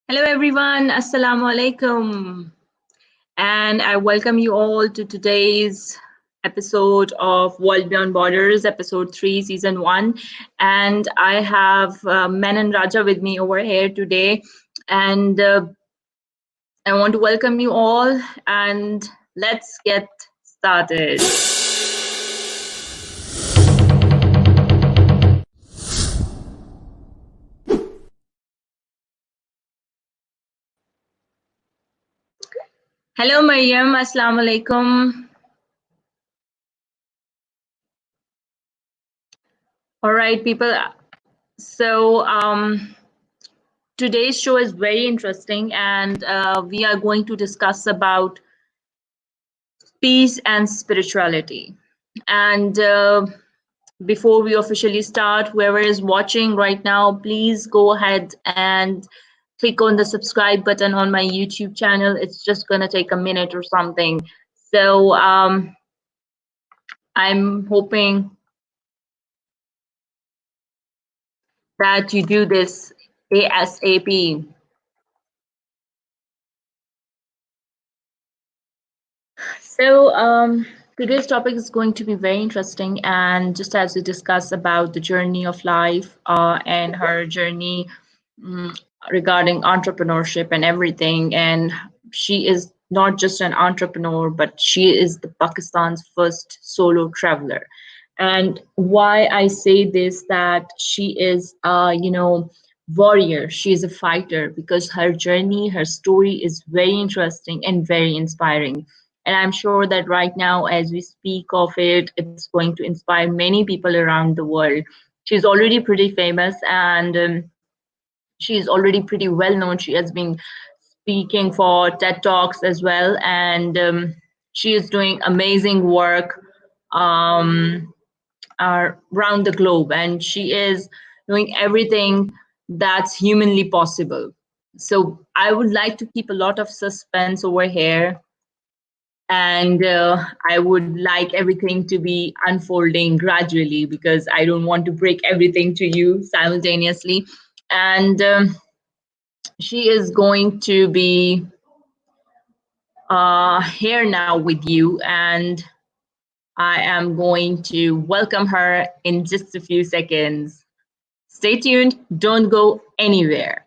Hello everyone, Assalamu alaikum, and I welcome you all to today's episode of World Beyond Borders, episode 3, season 1. And I have Manon Raja with me over here today, and I want to welcome you all, and let's get started. Hello Mariam, Assalamu alaikum. All right, people. So, today's show is very interesting, and we are going to discuss about peace and spirituality. And before we officially start, whoever is watching right now, please go ahead and click on the subscribe button on my YouTube channel. It's just going to take a minute or something. So I'm hoping that you do this ASAP. So today's topic is going to be very interesting, and just as we discuss about the journey of life and her journey regarding entrepreneurship and everything, and she is not just an entrepreneur, but she is the Pakistan's first solo traveler. And why I say this, that she is warrior, she is a fighter, because her journey, her story is very interesting and very inspiring. And I'm sure that right now, as we speak of it, it's going to inspire many people around the world. She's already pretty famous, and she's already pretty well known. She has been speaking for TED Talks as well, and she is doing amazing work um, around the globe, and she is doing everything that's humanly possible. So I would like to keep a lot of suspense over here, and I would like everything to be unfolding gradually, because I don't want to break everything to you simultaneously. And she is going to be here now with you, and I am going to welcome her in just a few seconds. Stay tuned, don't go anywhere.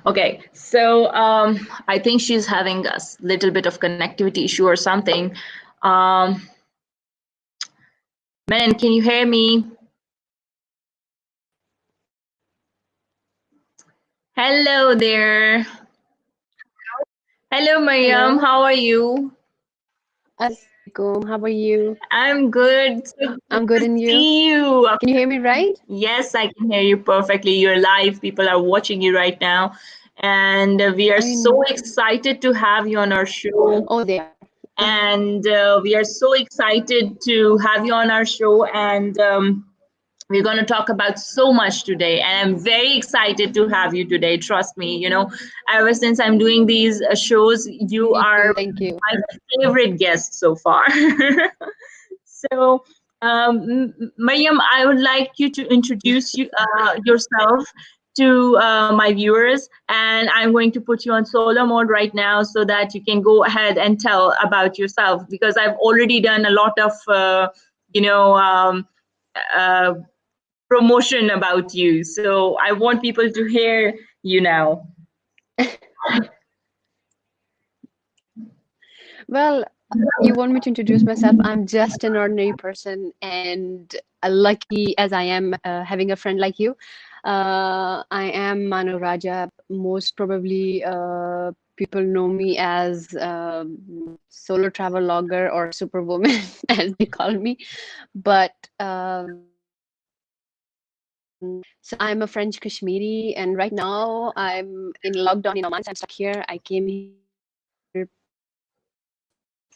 Okay, so I think she's having a little bit of connectivity issue or something. Um, Manon, can you hear me? Hello there. Hello, Mariam. Hello. How are you? Assalamualaikum. How are you? I'm good. So good I'm good, to and you? see you. Can you hear me right? Yes, I can hear you perfectly. You're live. People are watching you right now. And we are I so know. excited to have you on our show. Oh, they are. And we are so excited to have you on our show. And we're going to talk about so much today. And I'm very excited to have you today. Trust me, ever since I'm doing these shows, you Me are too. Thank you. my favorite guest so far. So, Mariam, I would like you to introduce yourself to my viewers, and I'm going to put you on solo mode right now so that you can go ahead and tell about yourself, because I've already done a lot of, you know, um, uh, promotion about you. So I want people to hear you now. Well, you want me to introduce myself? I'm just an ordinary person, and lucky as I am having a friend like you. I am Manon Raja. Most probably, people know me as solo travel logger or superwoman, as they call me. But so I'm a French Kashmiri, and right now I'm in lockdown in Oman. So I'm stuck here. I came here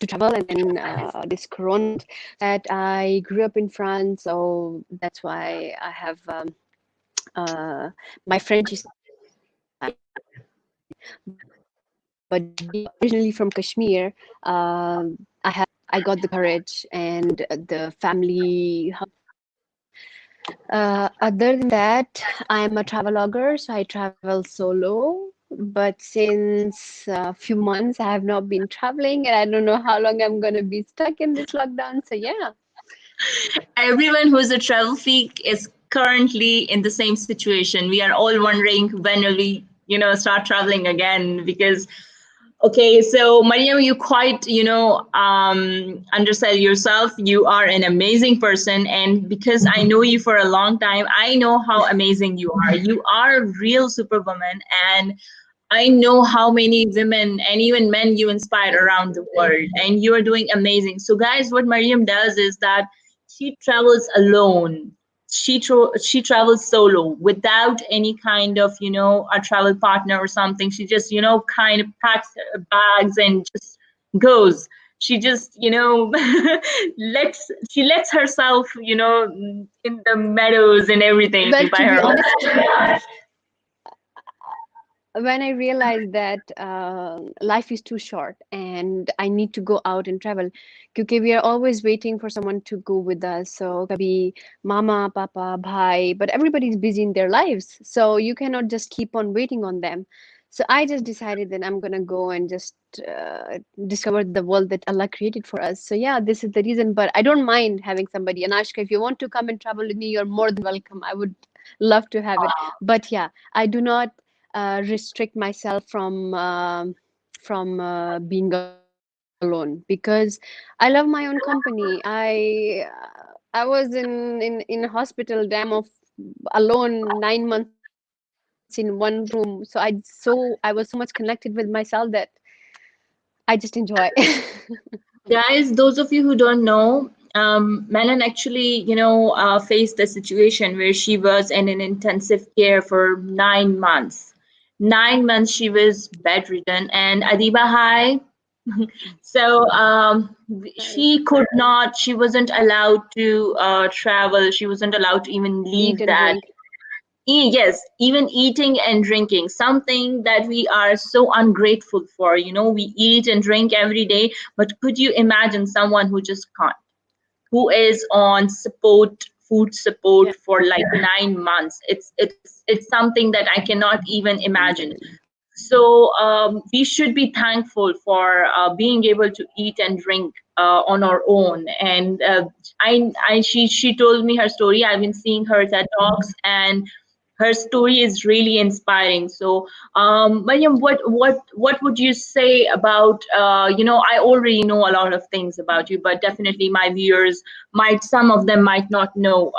to travel, and then this corona that I grew up in France, so that's why I have my French is but being originally from Kashmir, I got the courage and the family help. Other than that, I'm a travelogger, so I travel solo. But since a few months, I have not been traveling, and I don't know how long I'm gonna be stuck in this lockdown. So yeah, Everyone who's a travel freak is currently in the same situation. We are all wondering when will we, start traveling again because okay, so Mariam, you quite, undersell yourself. You are an amazing person. And because I know you for a long time, I know how amazing you are. You are a real superwoman. And I know how many women and even men you inspire around the world. And you are doing amazing. So, guys, what Mariam does is that she travels alone. She travels solo without any kind of a travel partner or something. She just kind of packs her bags and just goes. She just lets herself in the meadows and everything well, by to her be own. honest, when I realized that life is too short and I need to go out and travel, because we are always waiting for someone to go with us. So kabhi mama, papa, bhai, but everybody's busy in their lives. So you cannot just keep on waiting on them. So I just decided that I'm gonna go and just discover the world that Allah created for us. So yeah, this is the reason. But I don't mind having somebody. And Ashka, if you want to come and travel with me, you're more than welcome. I would love to have it. But yeah, I do not restrict myself from being alone because I love my own company. I was in a hospital damn of alone 9 months in one room. So I was so much connected with myself that I just enjoy. Guys, those of you who don't know, Manon actually, faced a situation where she was in an intensive care for 9 months. 9 months she was bedridden, and Adiba High. So she could not, she wasn't allowed to travel. She wasn't allowed to even Eat leave and that. drink. Yes, even eating and drinking, something that we are so ungrateful for. We eat and drink every day, but could you imagine someone who just can't, who is on food support Yeah. for like 9 months? It's something that I cannot even imagine. So we should be thankful for being able to eat and drink on our own. And she told me her story. I've been seeing her TED talks, and her story is really inspiring. So, Mariam, what would you say about I already know a lot of things about you, but definitely my viewers might, some of them might not know.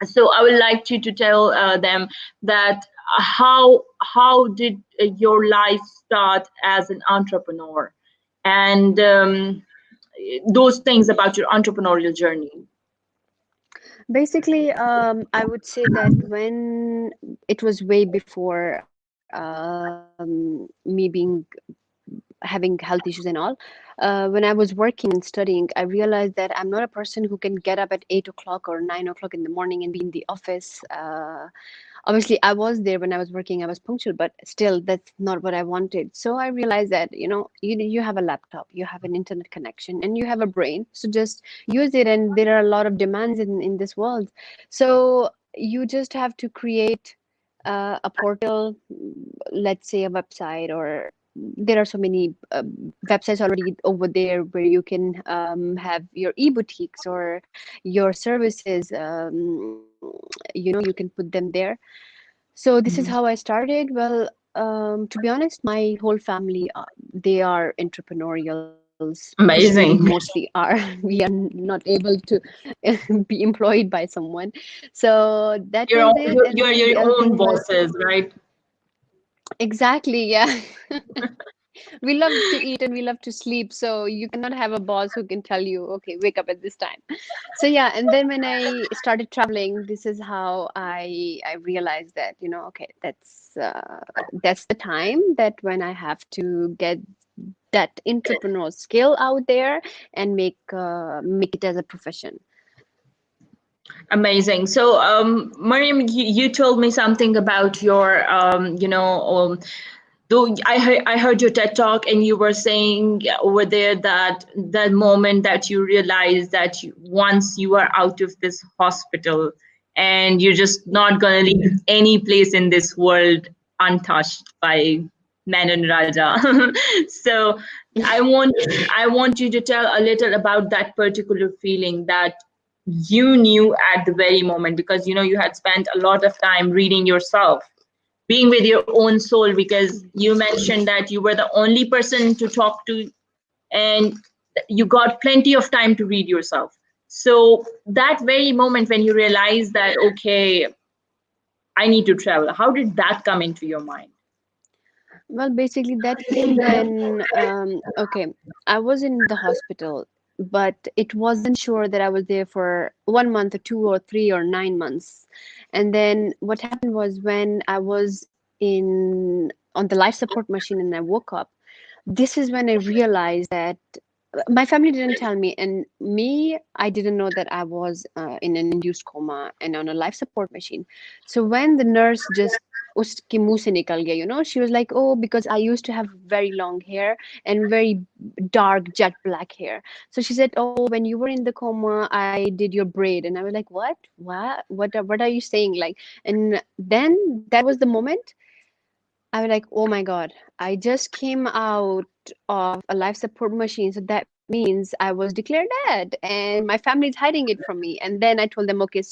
So I would like you to tell them that how did your life start as an entrepreneur, and those things about your entrepreneurial journey. Basically, I would say that when it was way before me being having health issues and all, when I was working and studying, I realized that I'm not a person who can get up at 8 o'clock or 9 o'clock in the morning and be in the office. Obviously, I was there when I was working, I was punctual, but still, that's not what I wanted. So I realized that, you have a laptop, you have an internet connection, and you have a brain. So just use it. And there are a lot of demands in this world. So you just have to create a portal, let's say a website, or there are so many websites already over there where you can have your e-boutiques or your services. You can put them there. So this is how I started. Well, to be honest, my whole family, they are entrepreneurials. Actually, mostly Amazing. are. We are not able to be employed by someone. So that was it. And You're then the your other thing own was bosses, right? exactly, yeah. We love to eat and we love to sleep. So you cannot have a boss who can tell you, okay, wake up at this time. So yeah, and then when I started traveling, this is how I realized that, okay, that's the time that when I have to get that entrepreneurial skill out there and make it as a profession. Amazing. So, Mariam, you told me something about your, Though I heard your TED talk, and you were saying over there that the moment that you realize that once you are out of this hospital, and you're just not going to leave any place in this world untouched by Manon Raja. So I want I want you to tell a little about that particular feeling that you knew at the very moment, because you had spent a lot of time reading yourself, being with your own soul, because you mentioned that you were the only person to talk to, and you got plenty of time to read yourself. So that very moment when you realize that, okay, I need to travel, how did that come into your mind? Well, basically, that came when, okay, I was in the hospital, but it wasn't sure that I was there for 1 month or 2 or 3 or 9 months. And then what happened was when I was in on the life support machine and I woke up, this is when I realized that my family didn't tell me, and me, I didn't know that I was in an induced coma and on a life support machine. So when the nurse just उसके मुंह से निकल गया, she was like, oh, because I used to have very long hair and very dark jet black hair. So she said, oh, when you were in the coma, I did your braid. And I was like, what are you saying? Like, and then that was the moment I was like, oh my God, I just came out of a life support machine. So that means I was declared dead and my family is hiding it from me. And then I told them, okay,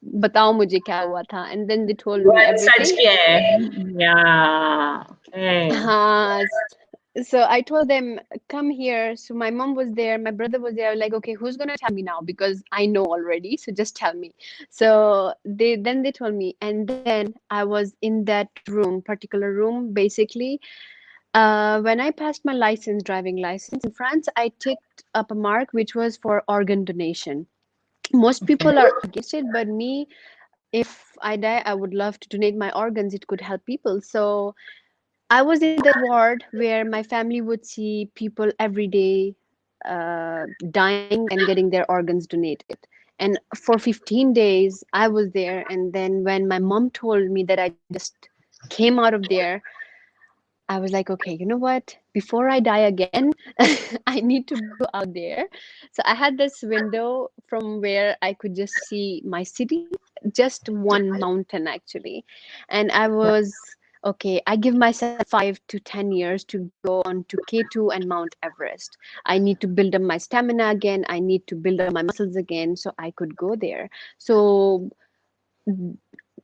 बताओ मुझे क्या हुआ था. And then they told me Well, such everything. care. Yeah. Okay. हाँ, so I told them, come here. So my mom was there, my brother was there. I was like, okay, who's gonna tell me now? Because I know already. So just tell me. So they told me, and then I was in that room, particular room, basically. When I passed my license, driving license in France, I ticked up a mark which was for organ donation. Most people are against it, but me, if I die, I would love to donate my organs. It could help people. So I was in that ward where my family would see people every day dying and getting their organs donated. And for 15 days, I was there. And then when my mom told me that I just came out of there, I was like, okay, you know what? Before I die again, I need to go out there. So I had this window from where I could just see my city, just one mountain actually. And I was, okay, I give myself 5 to 10 years to go on to K2 and Mount Everest. I need to build up my stamina again. I need to build up my muscles again so I could go there. So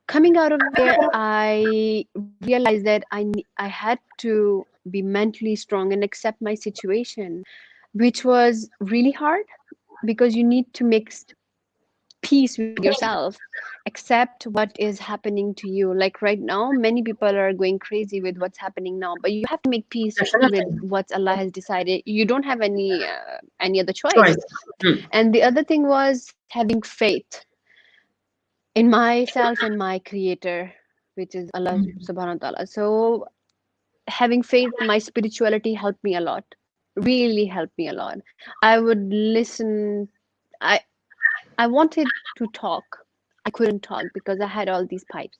coming out of there, I realized that I had to be mentally strong and accept my situation, which was really hard because you need to make peace with yourself, accept what is happening to you. Like right now, many people are going crazy with what's happening now, but you have to make peace with Definitely. what Allah has decided. You don't have any other Choice. choice. Hmm. And the other thing was having faith in myself and my creator, which is Allah subhanahu wa ta'ala. So having faith, my spirituality helped me a lot, really helped me a lot. I would listen. I i wanted to talk. I couldn't talk because I had all these pipes,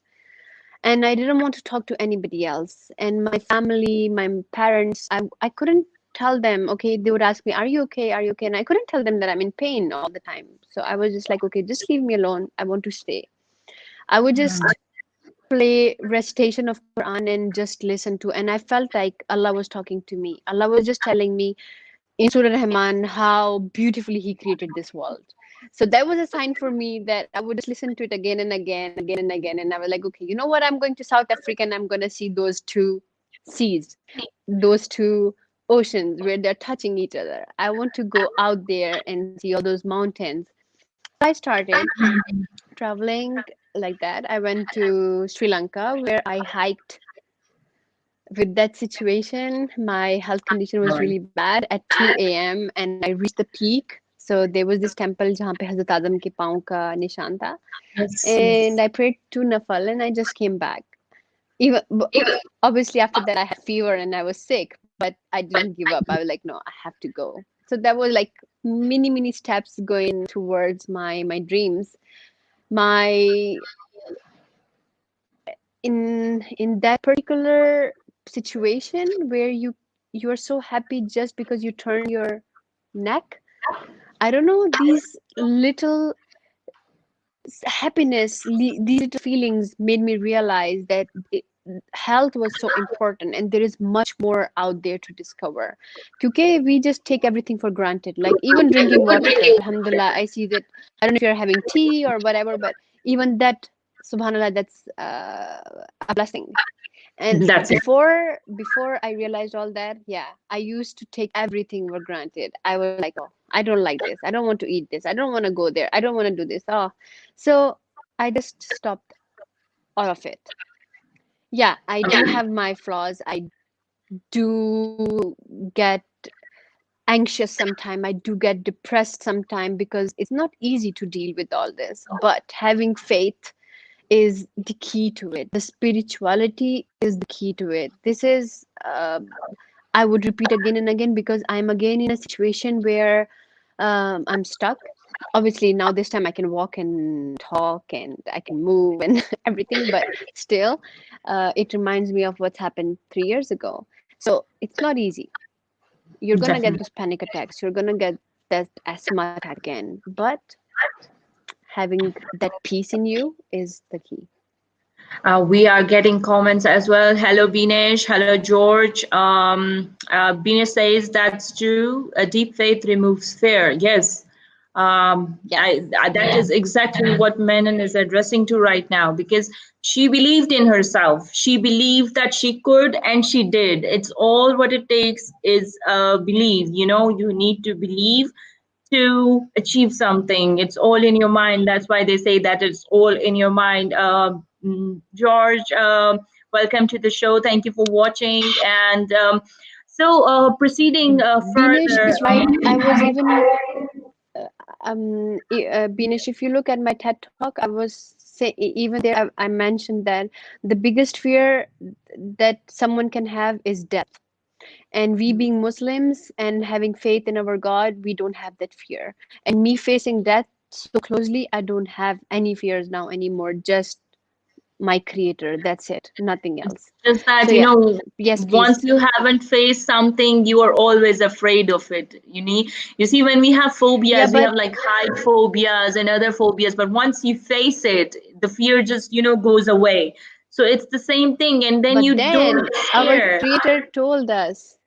and I didn't want to talk to anybody else. And my family, my parents, I couldn't tell them. Okay, they would ask me, are you okay, are you okay? And I couldn't tell them that I'm in pain all the time. So I was just like, okay, just leave me alone, I want to stay. I would just play recitation of Quran and just listen to, and I felt like Allah was talking to me. Allah was just telling me in Surah Rahman how beautifully He created this world. So that was a sign for me that I would just listen to it again and again and again. And I was like, okay, you know what? I'm going to South Africa and I'm going to see those two seas, those two oceans where they're touching each other. I want to go out there and see all those mountains. So I started traveling like that. I went to Sri Lanka where I hiked. With that situation, my health condition was really bad at 2 a.m. and I reached the peak. So there was this temple जहाँ पे हज़रत आदम के पाँव का निशान था. Yes, And yes. I prayed 2 nafal and I just came back. Even obviously after that I had fever and I was sick, but I didn't give up. I was like, no, I have to go. So that was like mini steps going towards my dreams. My in that particular situation where you're so happy just because you turn your neck. I don't know, these little happiness, these little feelings made me realize that health was so important and there is much more out there to discover. Okay, we just take everything for granted, like even drinking water. Alhamdulillah, I see that. I don't know if you're having tea or whatever, but even that, subhanallah, that's a blessing. And That's it. before I realized all that, yeah, I used to take everything for granted. I was like, oh, I don't like this, I don't want to eat this, I don't want to go there, I don't want to do this. Oh, so I just stopped all of it. Yeah, I do have my flaws. I do get anxious sometime, I do get depressed sometime, because it's not easy to deal with all this, but having faith is the key to it. The spirituality is the key to it. This is, I would repeat again and again, because I'm again in a situation where I'm stuck. Obviously, now this time I can walk and talk and I can move and everything, but still, it reminds me of what's happened 3 years ago. So it's not easy. You're gonna get Definitely. those panic attacks. You're gonna get that asthma attack again. But having that peace in you is the key. We are getting comments as well. Hello, Binesh. Hello, George. Binesh says that's true. A deep faith removes fear. Yes. Yes. That is exactly what Menon is addressing to right now, because she believed in herself. She believed that she could, and she did. It's all what it takes is believe. You know, you need to believe to achieve something. It's all in your mind. That's why they say that it's all in your mind. George, welcome to the show. Thank you for watching. And proceeding Binish further. is right. I was even Binish, if you look at my TED talk, I was say even there I mentioned that the biggest fear that someone can have is death. And we being Muslims and having faith in our God, we don't have that fear. And me facing death so closely, I don't have any fears now anymore. Just my creator. That's it. Nothing else. Just that, So you yeah. know, Yes, once please. you haven't faced something, you are always afraid of it. You see, when we have Yeah, phobias, we but have like height phobias and other phobias, but once you face it, the fear just, goes away. So it's the same thing, and then you don't then our scare. creator told us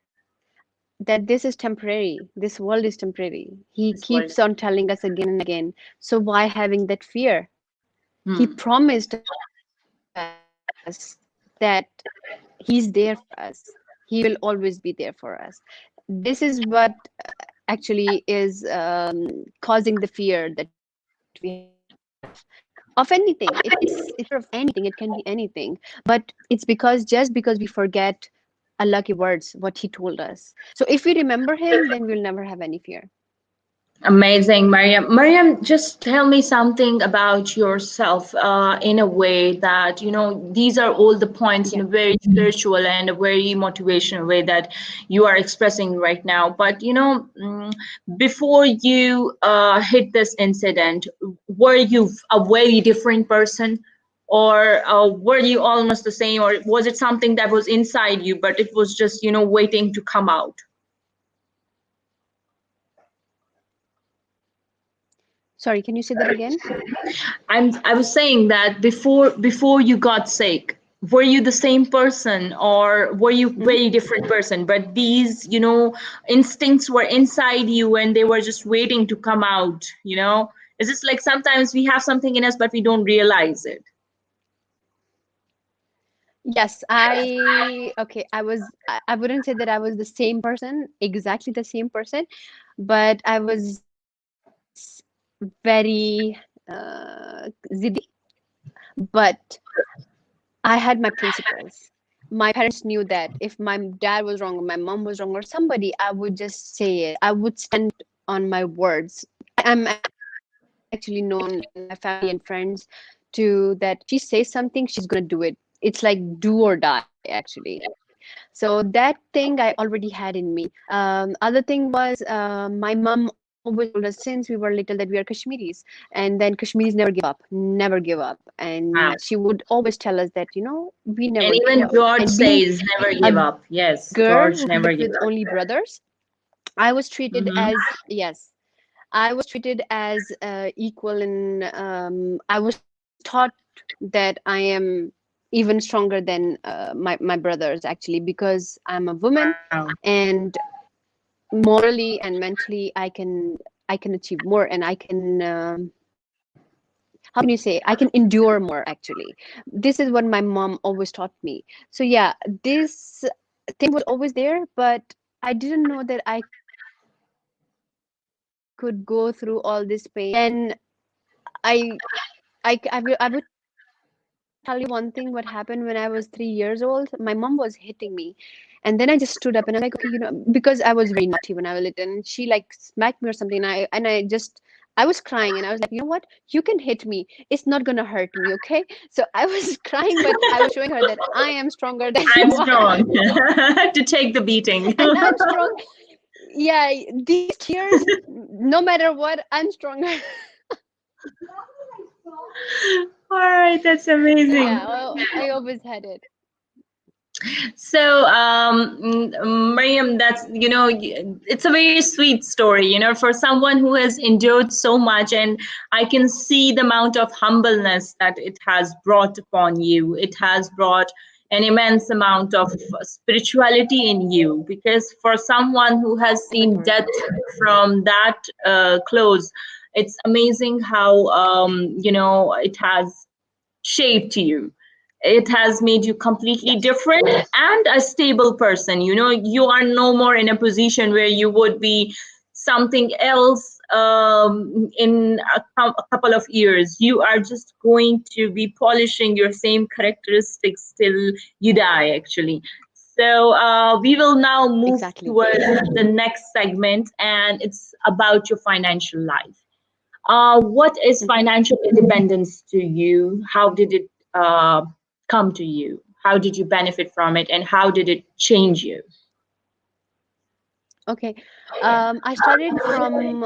that this is temporary. This world is temporary. He This world. keeps on telling us again and again. So why having that fear? He Hmm. promised us that he's there for us. He will always be there for us. This is what actually is causing the fear that we have of anything. It's fear of anything. It can be anything. But it's because just because we forget Allah ke words, what He told us. So if we remember Him, then we'll never have any fear. Amazing, Mariam. Mariam, just tell me something about yourself in a way that, these are all the points in a Yeah. very spiritual and a very motivational way that you are expressing right now. But, before you hit this incident, were you a very different person? Or were you almost the same? Or was it something that was inside you, but it was just, waiting to come out? Sorry, can you say that again? I was saying that before you got sick, were you the same person or were you Hmm. very different person? But these, instincts were inside you and they were just waiting to come out. It's just like sometimes we have something in us but we don't realize it. Yes, okay, I wouldn't say that I was the same person, exactly the same person, but I was very ziddy, but I had my principles. My parents knew that if my dad was wrong or my mom was wrong or somebody, I would just say it. I would stand on my words. I'm actually known in my family and friends to that if she says something, she's gonna do it. It's like do or die, actually. So that thing I already had in me. Other thing was my mom always told us since we were little that we are Kashmiris, and then Kashmiris never give up. Wow. And she would always tell us that, we And never give even up. George And being says, never a give up. Yes, George girl never lived give with up. only brothers, I was treated Hmm. as, yes, I was treated as equal, and I was taught that I am even stronger than my brothers, actually, because I'm a woman, Wow. and morally and mentally I can achieve more, and I can how can you say, I can endure more, actually. This is what my mom always taught me. So yeah, this thing was always there, but I didn't know that I could go through all this pain. Then I would tell you one thing. What happened when I was 3 years old? My mom was hitting me, and then I just stood up and I was like, okay, because I was very naughty when I was little, and she like smacked me or something. I was crying, and I was like, you know what? You can hit me. It's not gonna hurt me, okay? So I was crying, but I was showing her that I am stronger than I'm you are, strong to take the beating. and I'm strong. Yeah, these tears, no matter what, I'm stronger. All right, that's So amazing. yeah, well, I always had it. So, Mariam, it's a very sweet story, for someone who has endured so much, and I can see the amount of humbleness that it has brought upon you. It has brought an immense amount of spirituality in you, because for someone who has seen death from that close, it's amazing how, it has shaped you. It has made you completely Yes. different and a stable person. You are no more in a position where you would be something else in a couple of years. You are just going to be polishing your same characteristics till you die, actually. So we will now move Exactly. towards the next segment, and it's about your financial life. What is Mhm. financial independence to you? How did it come to you? How did you benefit from it? And how did it change you? Okay. I started from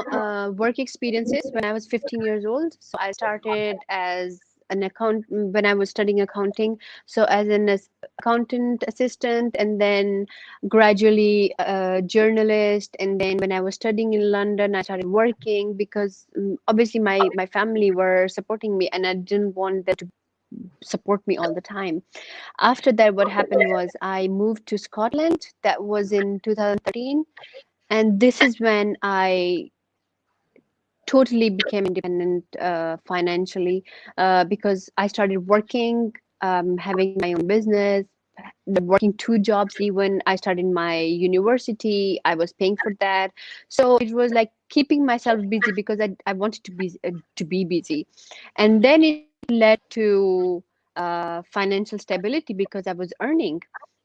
work experiences when I was 15 years old. So I started as an account when I was studying accounting. So as an accountant assistant, and then gradually a journalist. And then when I was studying in London, I started working because obviously my family were supporting me, and I didn't want them to support me all the time. After that, what happened was I moved to Scotland. That was in 2013, and this is when I totally became independent financially, because I started working, having my own business, working two jobs. Even I started my university, I was paying for that. So it was like keeping myself busy because I wanted to be busy. And then it led to financial stability because I was earning,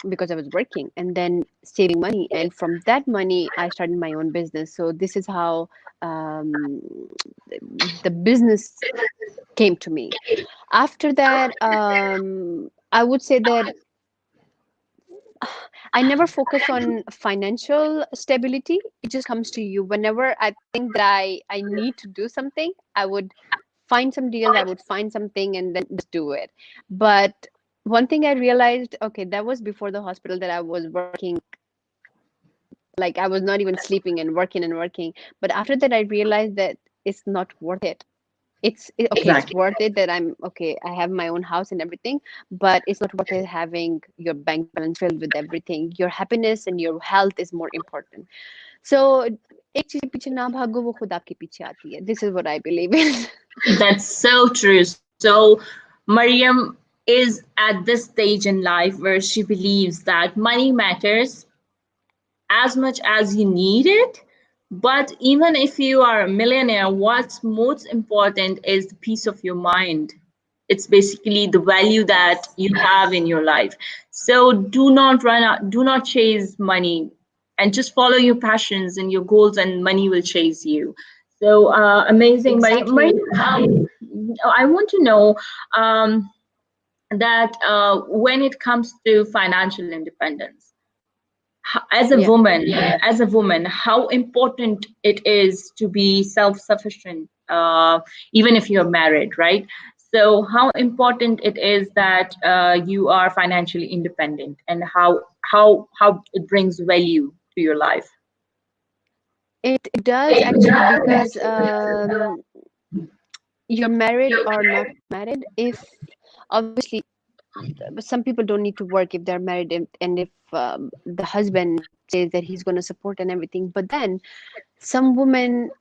because I was working, and then saving money. And from that money, I started my own business. So this is how um, the business came to me. After that, I would say that I never focus on financial stability. It just comes to you. Whenever I think that I need to do something, I would find some deals, I would find something and then just do it. But one thing I realized, okay, that was before the hospital, that I was working, like I was not even sleeping and working and working. But after that, I realized that it's not worth it. Okay, it's Exactly. worth it that I'm okay, I have my own house and everything, but it's not worth it having your bank balance filled with everything. Your happiness and your health is more important. So एक चीज के पीछे ना भागो, वो खुद आपके पीछे आती है. This is what I believe in. That's so true. So, Mariam is at this stage in life where she believes that money matters as much as you need it. But even if you are a millionaire, what's most important is the peace of your mind. It's basically the value that you have in your life. So do not run out, do not chase money, and just follow your passions and your goals, and money will chase you. So amazing, Marie. Marie, Exactly. I want to know that when it comes to financial independence, As a Yeah. woman, how important it is to be self-sufficient, even if you're married, right? So how important it is that you are financially independent, and how it brings value to your life. It does actually, because you're married or not married. If obviously, some people don't need to work if they're married, and if the husband says that he's going to support and everything, but then some women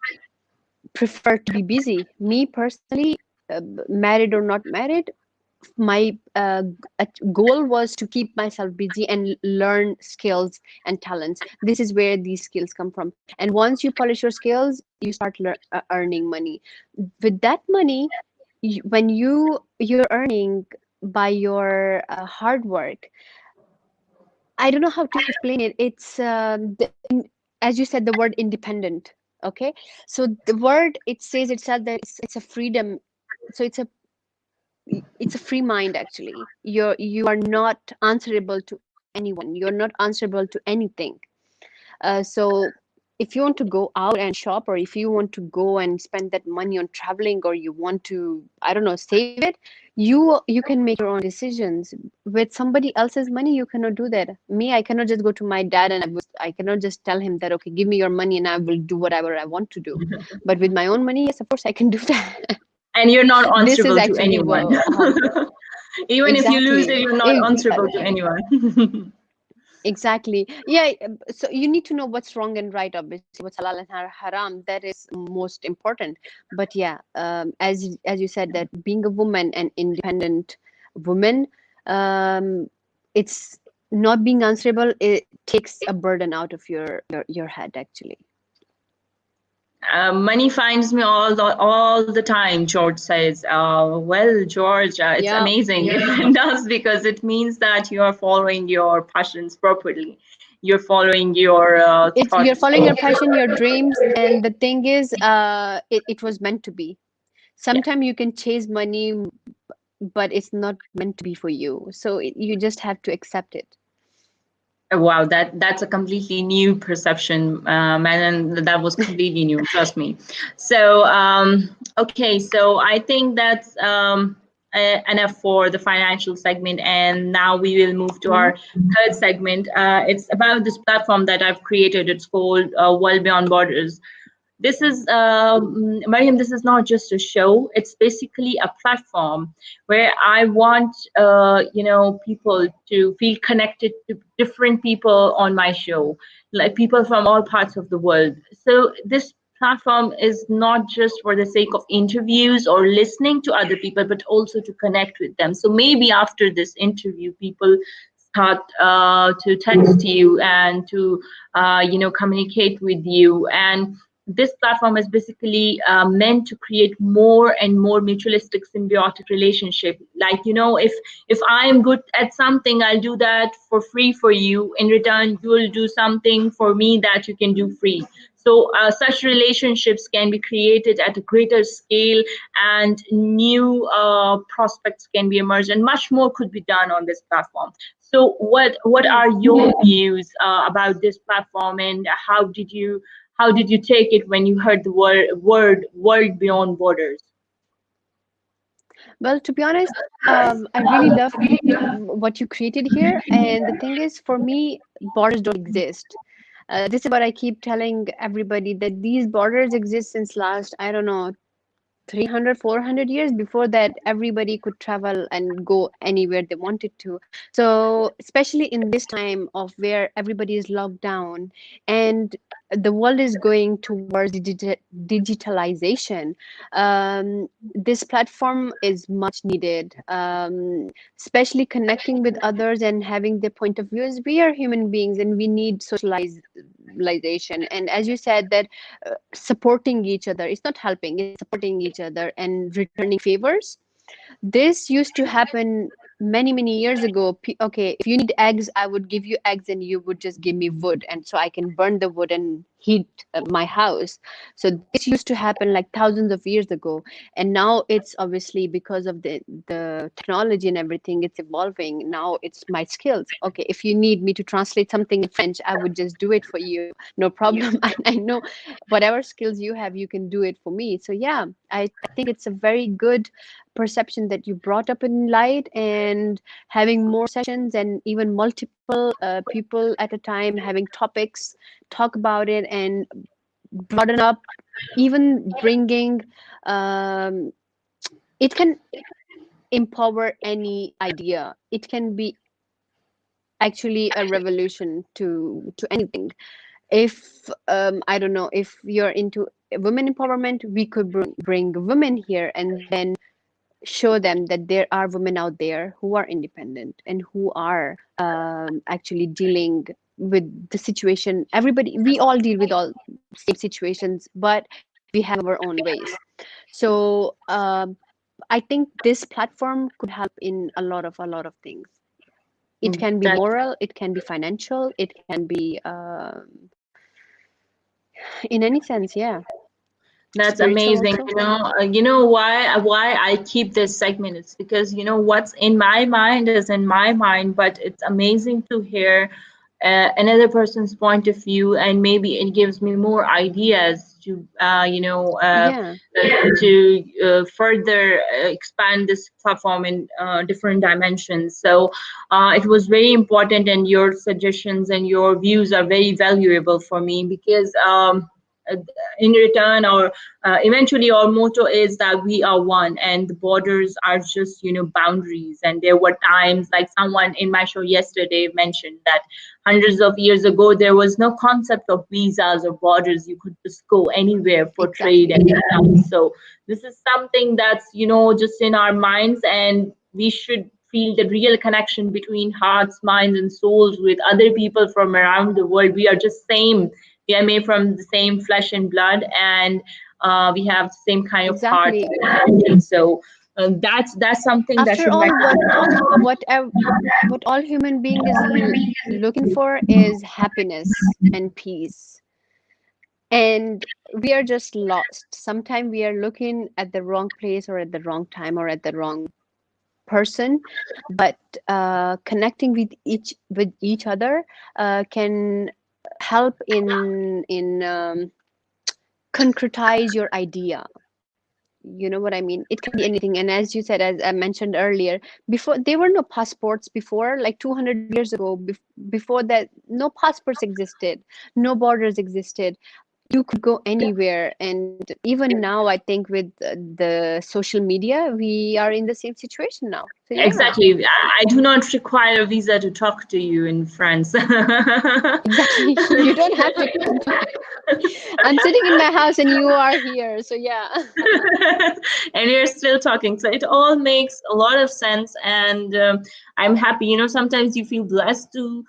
prefer to be busy. Me personally, married or not married, my goal was to keep myself busy and learn skills and talents. This is where these skills come from. And once you polish your skills, you start earning money. With that money, when you're earning by your hard work, I don't know how to explain it. It's as you said, the word independent. Okay, so the word, it says itself that it's a freedom. So it's a free mind actually. You are not answerable to anyone. You're not answerable to anything. So if you want to go out and shop, or if you want to go and spend that money on traveling, or you want to, I don't know, save it, you can make your own decisions. With somebody else's money, you cannot do that. Me, I cannot just go to my dad and I cannot just tell him that, okay, give me your money and I will do whatever I want to do. But with my own money, yes, of course I can do that. And you're not This is answerable to actually anyone. how it works. Even if you lose it, Exactly. you're not answerable to anyone. Exactly. Yeah. So you need to know what's wrong and right, obviously, what's halal and haram. That is most important. But yeah, as you said, that being a woman, an independent woman, um, it's not being answerable. It takes a burden out of your head, actually. Money finds me all the time, George says. Well, George, it's Yeah. amazing. It does, because it means that you are following your passions properly. You're following your It's you're thoughts. following your passion, your dreams, and the thing is, it was meant to be. Yeah. Sometimes you can chase money, but it's not meant to be for you. So you just have to accept it. Wow, that's a completely new perception, man, and that was completely new. Trust me. So, okay, so I think that's enough for the financial segment, and now we will move to Mhm. our third segment. It's about this platform that I've created. It's called World Beyond Borders. This is Mariam, this is not just a show. It's basically a platform where I want people to feel connected to different people on my show, like people from all parts of the world. So this platform is not just for the sake of interviews or listening to other people, but also to connect with them. So maybe after this interview, people start to text you and to communicate with you. And this platform is basically meant to create more and more mutualistic symbiotic relationship. Like, if I am good at something, I'll do that for free for you. In return, you will do something for me that you can do free. So such relationships can be created at a greater scale, and new prospects can be emerged, and much more could be done on this platform. So what Mm. are your views about this platform, and how did you take it when you heard the word world beyond borders? Well, to be honest, I really love what you created here. And the thing is, for me, borders don't exist. This is what I keep telling everybody, that these borders exist since last, I don't know, 300, 400 years. Before that, everybody could travel and go anywhere they wanted to. So especially in this time of where everybody is locked down and the world is going towards digitalization, this platform is much needed, especially connecting with others and having their point of views. We are human beings and we need socialization. And as you said, that supporting each other, it's not helping, it's supporting each other and returning favors. This used to happen many years ago, okay, if you need eggs, I would give you eggs and you would just give me wood, and so I can burn the wood and heat my house. So this used to happen like thousands of years ago, and now it's obviously because of the technology and everything, it's evolving. Now it's my skills. Okay, if you need me to translate something in French, I would just do it for you, no problem. I know whatever skills you have, you can do it for me. So yeah, I think it's a very good perception that you brought up in light, and having more sessions and even multiple people at a time, having topics, talk about it and broaden up, even bringing um, it can empower any idea. It can be actually a revolution to anything. If I don't know, if you're into women empowerment, we could bring women here and then show them that there are women out there who are independent and who are actually dealing with the situation. Everybody, we all deal with all same situations, but we have our own ways. So I think this platform could help in a lot of things. It can be That moral, it can be financial, it can be in any sense, yeah, That's spiritual amazing. also. You know why I keep this segment. It's because what's in my mind is in my mind, but it's amazing to hear another person's point of view, and maybe it gives me more ideas to Yeah, further expand this platform in different dimensions. So it was very important, and your suggestions and your views are very valuable for me because. Uh, in return, or eventually our motto is that we are one, and the borders are just boundaries. And there were times, like someone in my show yesterday mentioned, that hundreds of years ago there was no concept of visas or borders. You could just go anywhere for trade exactly. and stuff. So this is something that's just in our minds, and we should feel the real connection between hearts, minds, and souls with other people from around the world. We are just same. We are made from the same flesh and blood, and we have the same kind of heart. Exactly. So that's something that After should all, matter. what ev- what all human being is looking for is happiness and peace. And we are just lost. Sometimes we are looking at the wrong place or at the wrong time or at the wrong person. But connecting with each other can help in concretize your idea. You know what I mean? It can be anything. And as you said, as I mentioned earlier, before there were no passports before, like 200 years ago, before that, no passports existed, no borders existed. You could go anywhere. And even now, I think with the social media, we are in the same situation now. So yeah, Exactly. I do not require a visa to talk to you in France. exactly. You don't have to come to me. I'm sitting in my house and you are here. So yeah. And you're still talking. So it all makes a lot of sense. And I'm happy. Sometimes you feel blessed to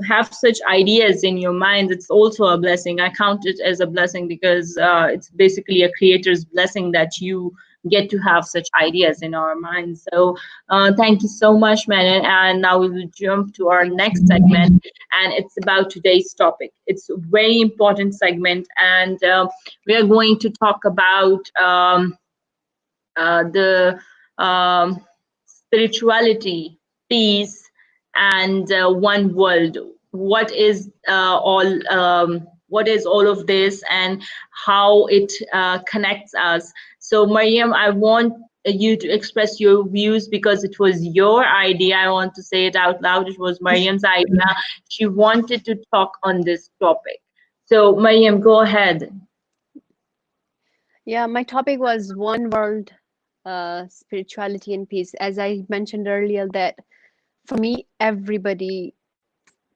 have such ideas in your mind. It's also a blessing. I count it as a blessing because it's basically a creator's blessing that you get to have such ideas in our minds. So thank you so much, Manon. And now we will jump to our Thank next you. segment, and it's about today's topic. It's a very important segment, and we are going to talk about the spirituality, peace, and one world. What is all of this, and how it connects us? So, Mariam, I want you to express your views because it was your idea. I want to say it out loud. It was Mariam's idea. She wanted to talk on this topic. So, Mariam, go ahead. Yeah, my topic was one world, spirituality and peace. As I mentioned earlier, that for me, everybody,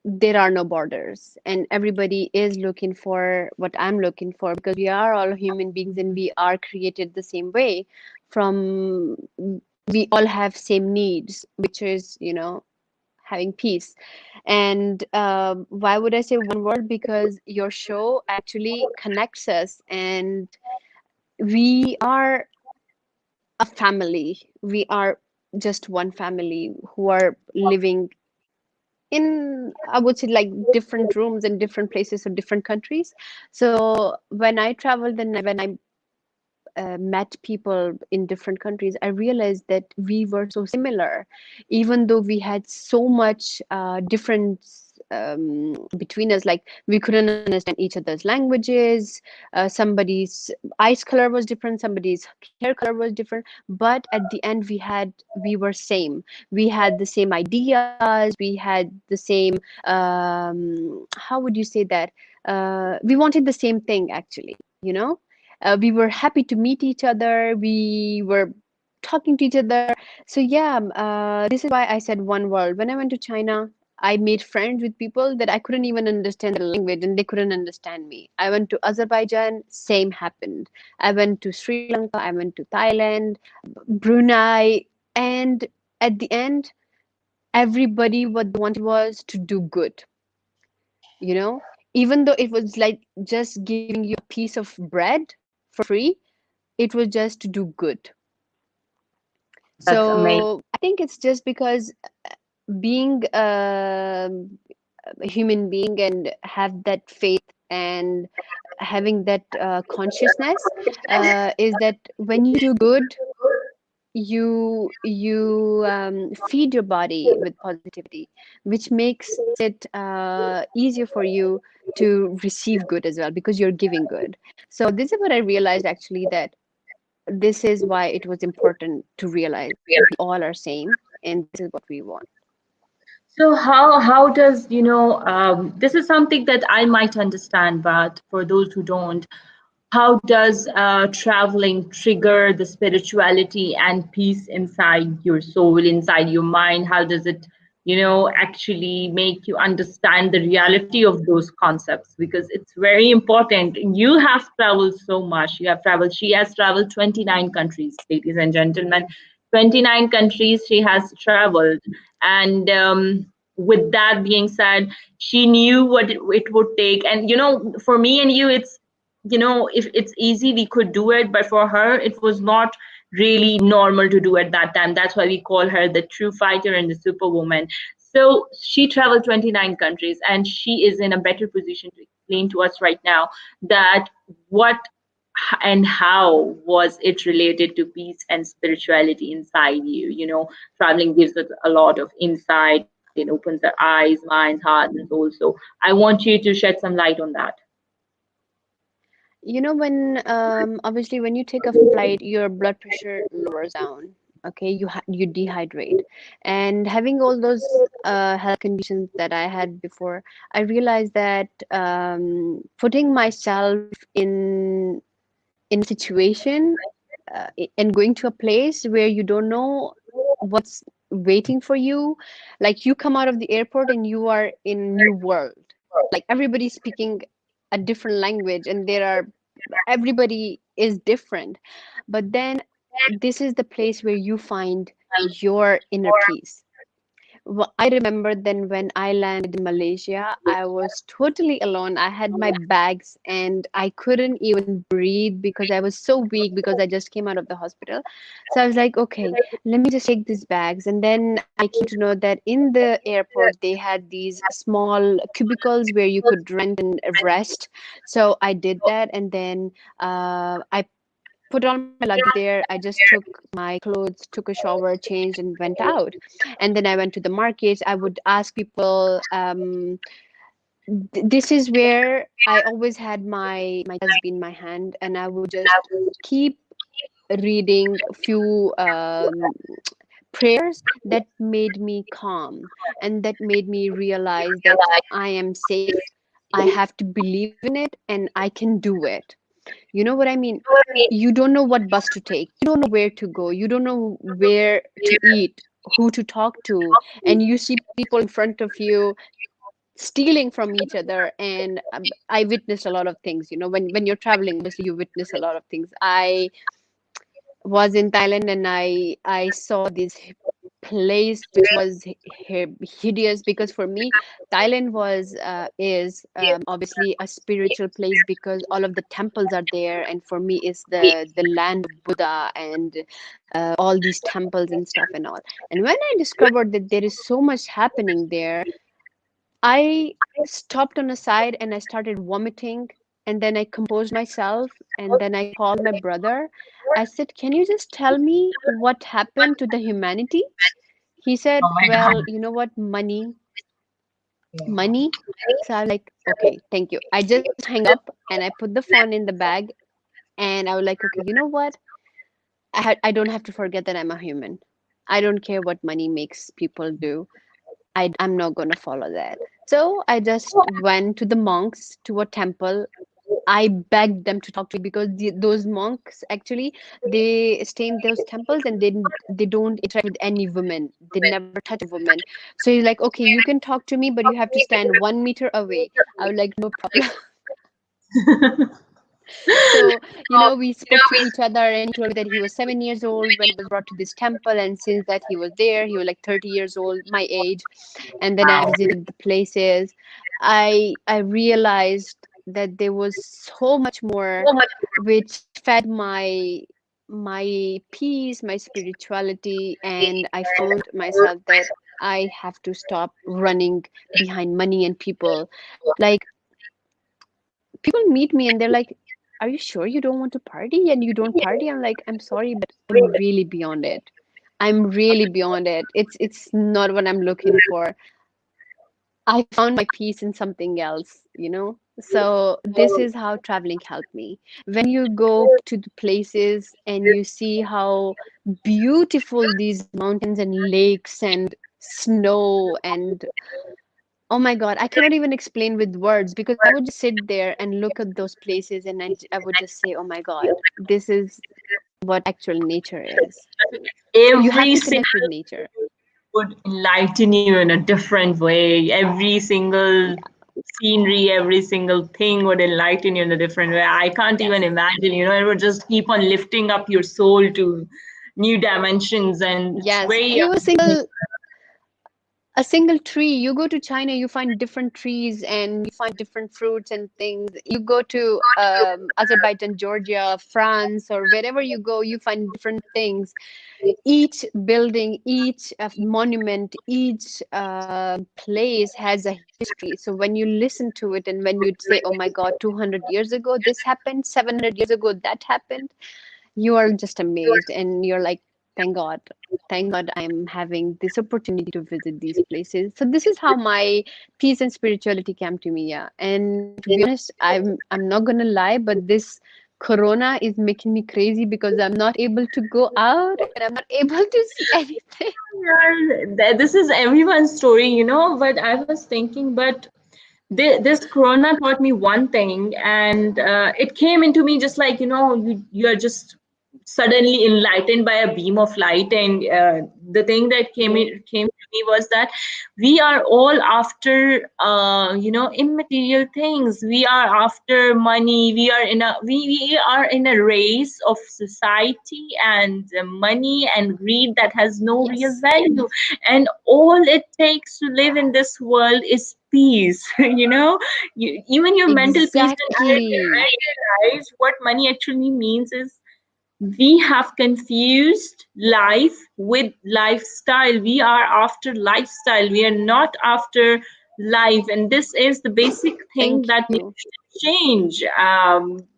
there are no borders, and everybody is looking for what I'm looking for, because we are all human beings and we are created the same way. From we all have same needs, which is, having peace. And why would I say one world? Because your show actually connects us, and we are a family. We are just one family who are living in, I would say, like different rooms in different places or different countries. So when I traveled and when I met people in different countries, I realized that we were so similar, even though we had so much difference between us. Like we couldn't understand each other's languages. Somebody's eyes color was different, somebody's hair color was different. But at the end, we were same. We had the same ideas. We had the same. How would you say that? We wanted the same thing actually. We were happy to meet each other. We were talking to each other. So yeah, this is why I said one world. When I went to China, I made friends with people that I couldn't even understand the language, and they couldn't understand me. I went to Azerbaijan, same happened. I went to Sri Lanka, I went to Thailand, Brunei, and at the end, everybody what they wanted was to do good. you know Even though it was like just giving you a piece of bread for free, it was just to do good. That's amazing. So I think it's just because being a human being and have that faith and having that consciousness, is that when you do good, you feed your body with positivity, which makes it easier for you to receive good as well, because you're giving good. So this is what I realized actually, that this is why it was important to realize we all are same, and this is what we want. So how does, this is something that I might understand, but for those who don't, how does traveling trigger the spirituality and peace inside your soul, inside your mind? How does it, actually make you understand the reality of those concepts? Because it's very important. You have traveled so much. You have traveled, she has traveled 29 countries, ladies and gentlemen. 29 countries she has traveled. And with that being said, she knew what it would take. And, for me and you, it's, if it's easy we could do it, but for her it was not really normal to do at that time. That's why we call her the true fighter and the superwoman. So she traveled 29 countries, and she is in a better position to explain to us right now that what and how was it related to peace and spirituality inside you. Traveling gives us a lot of insight. It opens our eyes, minds, hearts, and souls. So I want you to shed some light on that. When obviously when you take a flight, your blood pressure lowers down. Okay, you dehydrate, and having all those health conditions that I had before, I realized that putting myself in a situation, and going to a place where you don't know what's waiting for you. Like you come out of the airport and you are in new world. Like everybody's speaking a different language, and there are everybody is different. But then this is the place where you find your inner peace. I remember then when I landed in Malaysia, I was totally alone. I had my bags and I couldn't even breathe because I was so weak because I just came out of the hospital. So I was like, okay, let me just take these bags. And then I came to know that in the airport, they had these small cubicles where you could rent and rest. So I did that. And then I put all my luggage there. I just took my clothes, took a shower, changed, and went out. And then I went to the markets. I would ask people. This is where I always had my tasbih in my hand, and I would just keep reading a few prayers that made me calm, and that made me realize that I am safe. I have to believe in it, and I can do it. You know what I mean? You don't know what bus to take. You don't know where to go. You don't know where to eat, who to talk to. And you see people in front of you stealing from each other. And I witnessed a lot of things. When you're traveling, obviously you witness a lot of things. I was in Thailand and I saw these place which was hideous, because for me Thailand was is obviously a spiritual place because all of the temples are there, and for me it's the land of Buddha and all these temples and stuff and all. And when I discovered that there is so much happening there, I stopped on a side and I started vomiting. And then I composed myself and then I called my brother. I said, "Can you just tell me what happened to the humanity?" He said, Oh my "Well, God. you know what? Money." So I was like, "Okay, thank you." I just hang up and I put the phone in the bag, and I was like, "Okay, you know what? I don't have to forget that I'm a human. I don't care what money makes people do. I'm not going to follow that." So I just went to the monks to a temple. I begged them to talk to me because those monks actually they stay in those temples and they don't interact with any women. They never touch a woman. So he's like, "Okay, you can talk to me, but you have to stand 1 meter away." I was like, "No problem." So, we spoke to each other, and he told me that he was 7 years old when he was brought to this temple, and since that he was there, he was like 30 years old, my age. And then I Wow. visited the places. I realized that there was so much more which fed my peace, my spirituality, and I found myself that I have to stop running behind money and people. Like, people meet me and they're like, "Are you sure you don't want to party and you don't party?" I'm like, "I'm sorry, but I'm really beyond it. I'm really beyond it. It's not what I'm looking for. I found my peace in something else. So this is how traveling helped me. When you go to the places and you see how beautiful these mountains and lakes and snow and, oh my God, I cannot even explain with words, because I would just sit there and look at those places and I would just say, "Oh my God, this is what actual nature is." So you have Every to connect with single nature. would enlighten you in a different way. Every single Yeah. scenery, every single thing would enlighten you in a different way. I can't even Yes. imagine, it would just keep on lifting up your soul to new dimensions. And it's Yes. very You amazing. a single tree. You go to China, you find different trees and you find different fruits and things. You go to Azerbaijan, Georgia, France, or wherever you go, you find different things. Each building, each monument, each place has a history. So when you listen to it and when you say, "Oh my God, 200 years ago this happened, 700 years ago that happened," you are just amazed and you're like, "Thank God. Thank God I'm having this opportunity to visit these places." So this is how my peace and spirituality came to me. Yeah. And to be honest, I'm not gonna lie, but this corona is making me crazy because I'm not able to go out and I'm not able to see anything. Yeah, this is everyone's story, but I was thinking, but this corona taught me one thing, and it came into me just like, you are just suddenly enlightened by a beam of light. And the thing that came to me was that we are all after, immaterial things. We are after money. We are in a race of society and money and greed that has no real Yes, value. And all it takes to live in this world is peace. Even your mental peace. And I exactly. realized what money actually means is we have confused life with lifestyle. We are after lifestyle, we are not after life. And this is the basic thing Thank that needs you. to change.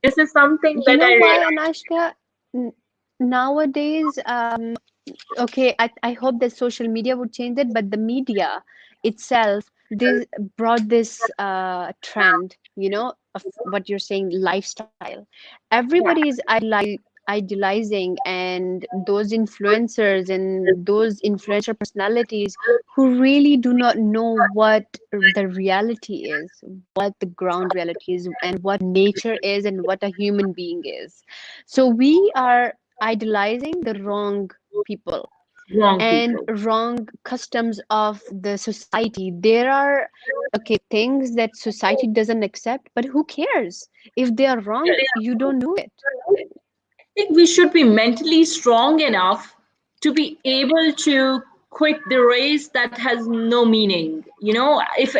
This is something You that I know why, realized. Anashka? N- Nowadays, okay, I hope that social media would change it, but the media itself, this brought this trend, of what you're saying, lifestyle. Everybody is idealizing, and those influencers and those influential personalities who really do not know what the reality is, what the ground reality is, and what nature is, and what a human being is. So we are idolizing the wrong people Wrong and people. wrong customs of the society. There are, okay, things that society doesn't accept, but who cares? If they are wrong, you don't do it. I think we should be mentally strong enough to be able to quit the race that has no meaning. You know, if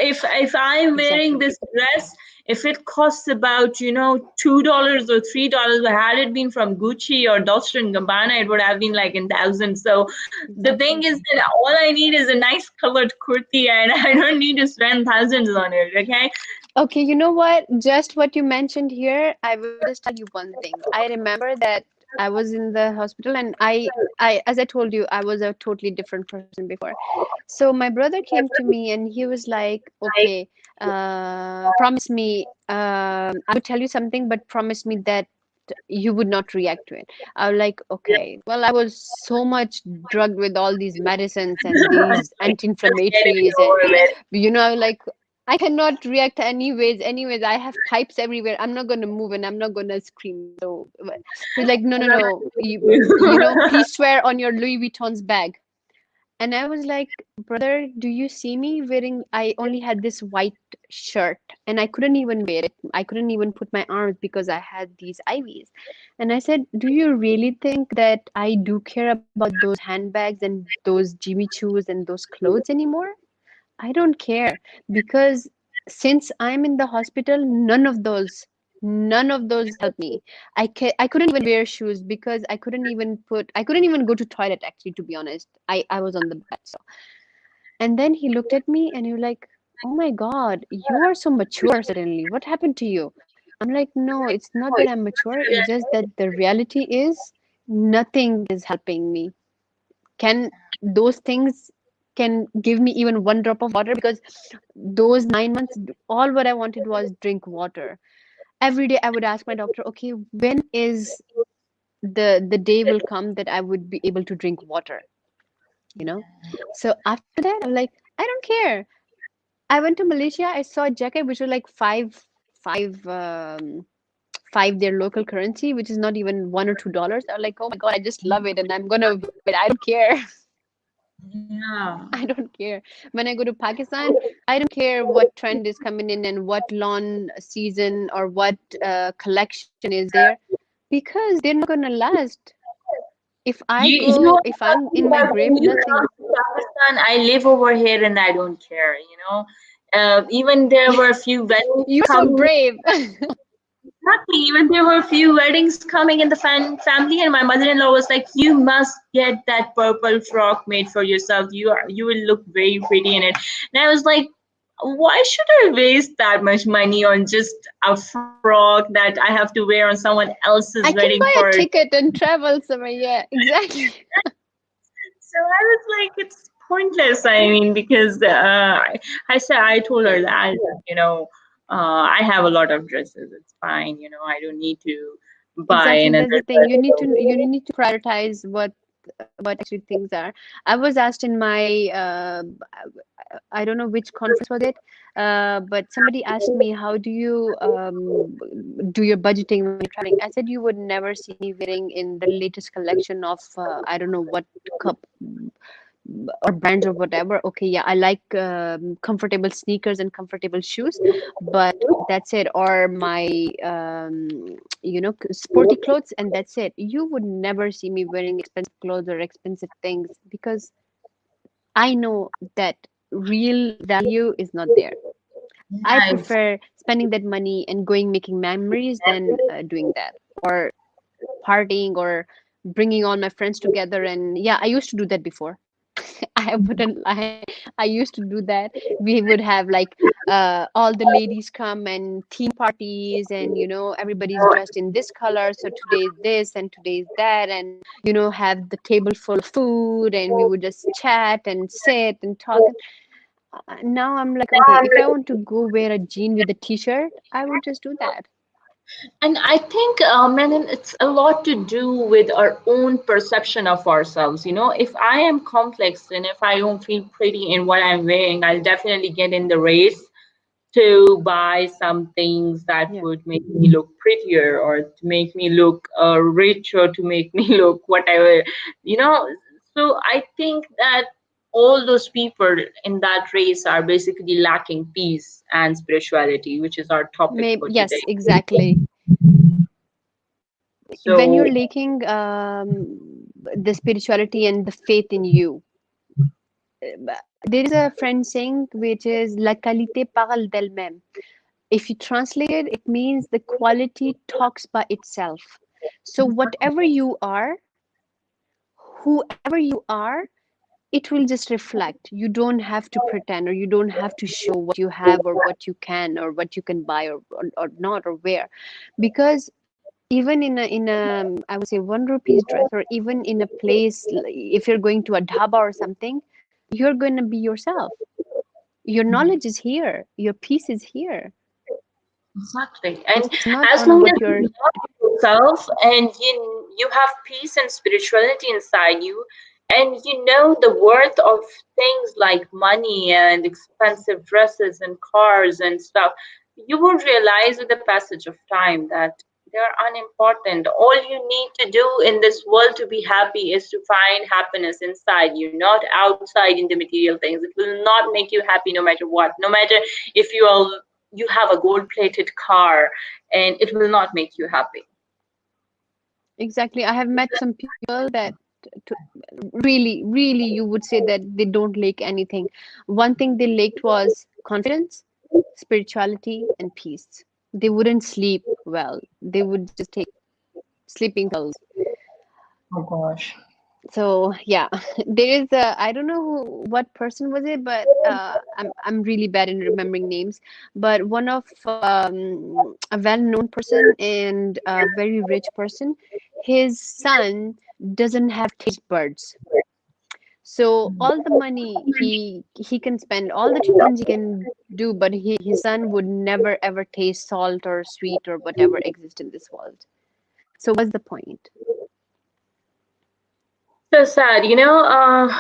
I'm wearing Exactly. this dress, if it costs about, you know, $2 or $3, but had it been from Gucci or Dolce and Gabbana, it would have been like in thousands. So the thing Exactly. is that all I need is a nice colored kurti, and I don't need to spend thousands on it. Okay. Okay, you know what? Just what you mentioned here, I will just tell you one thing. I remember that I was in the hospital and as I told you, I was a totally different person before. So my brother came to me and he was like, okay, promise me, I would tell you something, but promise me that you would not react to it. I was like, okay. Well, I was so much drugged with all these medicines and these Just get it anti-inflammatories and over with. like I cannot react anyways. Anyways, I have pipes everywhere. I'm not gonna move and I'm not gonna scream. So he's like, no, no, no. Please swear on your Louis Vuitton's bag. And I was like, brother, do you see me wearing? I only had this white shirt and I couldn't even wear it. I couldn't even put my arms because I had these IVs. And I said, do you really think that I do care about those handbags and those Jimmy Choos and those clothes anymore? I don't care because since I'm in the hospital, none of those help me. I couldn't even wear shoes because I couldn't even go to toilet actually, to be honest. I was on the bed. So and then he looked at me and he was like, "Oh my God, you are so mature suddenly. What happened to you?" I'm like, "No, it's not that I'm mature. It's just that the reality is nothing is helping me. Can those things can give me even one drop of water because those 9 months, all what I wanted was drink water. Every day I would ask my doctor, okay, when is the day will come that I would be able to drink water, you know? So after that, I'm like, I don't care. I went to Malaysia, I saw a jacket which was like five their local currency, which is not even $1 or $2. I was like, oh my God, I just love it and I'm gonna wear it. I don't care. Yeah. I don't care. When I go to Pakistan, I don't care what trend is coming in and what lawn season or what collection is there because they're not going to last. If I'm in You my are grave, you nothing. come to Pakistan. I live over here and I don't care. You know, even there were a few weddings You're so coming. brave. Exactly. Even there were a few weddings coming in the family, and my mother-in-law was like, "You must get that purple frock made for yourself. You will look very pretty in it." And I was like, "Why should I waste that much money on just a frock that I have to wear on someone else's I can wedding buy a for?" ticket and travel somewhere. Yeah, exactly. So I was like, it's pointless. I mean, because I told her that, you know, I have a lot of dresses. It's fine. You know, I don't need to buy Exactly. That's another the thing. dress. You need to prioritize what actually things are. I was asked in my I don't know which conference was it, but somebody asked me, "How do you do your budgeting when you're traveling?" I said, "You would never see me wearing in the latest collection of I don't know what cup or brands or whatever. Okay, yeah, I like comfortable sneakers and comfortable shoes, but that's it. Or my sporty clothes, and that's it. You would never see me wearing expensive clothes or expensive things because I know that real value is not there. I Yeah, prefer spending that money and going making memories than doing that or partying or bringing all my friends together. And yeah, I used to do that before. I wouldn't lie. I used to do that. We would have like all the ladies come and theme parties, and everybody's dressed in this color. So today is this and today is that, and have the table full of food, and we would just chat and sit and talk. And now I'm like, okay, if I want to go wear a jean with a t-shirt, I would just do that. and I think, Manon, it's a lot to do with our own perception of ourselves. You know, if I am complex and if I don't feel pretty in what I'm wearing, I'll definitely get in the race to buy some things that Yeah. would make me look prettier or to make me look rich or to make me look whatever, you know. So I think that all those people in that race are basically lacking peace and spirituality, which is our topic Maybe for today. yes, exactly. When So you're lacking the spirituality and the faith in you, there is a French saying which is "La qualité parle d'elle-même." If you translate it, it means the quality talks by itself. So whatever you are, whoever you are, it will just reflect. You don't have to pretend, or you don't have to show what you have or what you can or what you can buy or not or wear, because even in a I would say 1 rupees dress, or even in a place, if you're going to a dhaba or something, you're going to be yourself. Your knowledge is here, your peace is here. Exactly. And It's not as on long as what you you're. love yourself and you have peace and spirituality inside you, and you know the worth of things like money and expensive dresses and cars and stuff, you will realize with the passage of time that they are unimportant. All you need to do in this world to be happy is to find happiness inside you, not outside in the material things. It will not make you happy no matter what. No matter if you have a gold plated car, and it will not make you happy. Exactly. I have met some people that to, really, really, you would say that they don't lack anything. One thing they lacked was confidence, spirituality, and peace. They wouldn't sleep well. They would just take sleeping pills. Oh gosh. So yeah, there is a, I don't know what person was it, but I'm really bad in remembering names. But one of a well-known person and a very rich person, his son doesn't have taste buds. So all the money he can spend, all the treatments he can do, but his son would never ever taste salt or sweet or whatever exists in this world. So what's the point? So sad.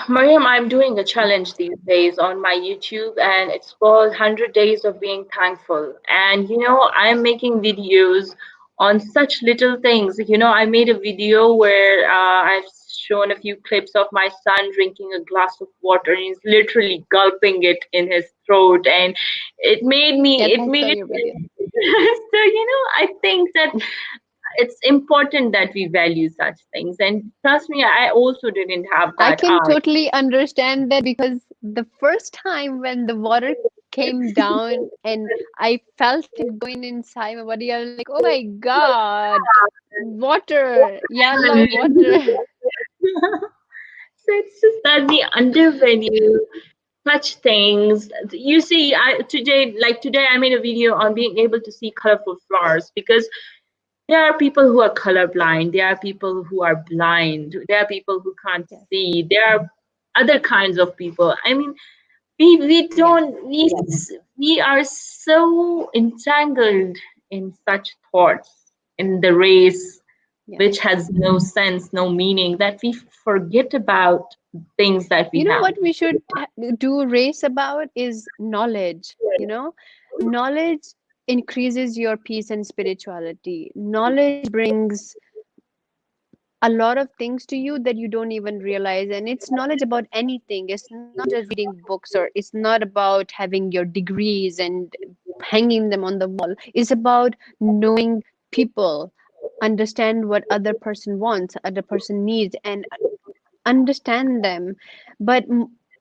Mariam, I'm doing a challenge these days on my YouTube, and it's called 100 Days of Being Thankful. And, I'm making videos on such little things. I made a video where I've shown a few clips of my son drinking a glass of water, and he's literally gulping it in his throat. And Yes, it I made saw it. your video. So, I think that it's important that we value such things. And trust me, I also didn't have I that can eye. totally understand that, because the first time when the water came down and I felt it going inside my body, I was like, oh my God, water. Yeah, Allah, water. So it's just that we undervalue such things. You see, today, I made a video on being able to see colorful flowers, because there are people who are colorblind. There are people who are blind. There are people who can't Yes, see. There are other kinds of people. I mean, we yes, don't we are so entangled in such thoughts, in the race which yes. has no sense, no meaning, that we forget about things that we You know have. what we should do a race about is knowledge, knowledge increases your peace and spirituality. Knowledge brings a lot of things to you that you don't even realize, and it's knowledge about anything. It's not just reading books, or it's not about having your degrees and hanging them on the wall. It's about knowing people, understand what other person wants, other person needs, and understand them. But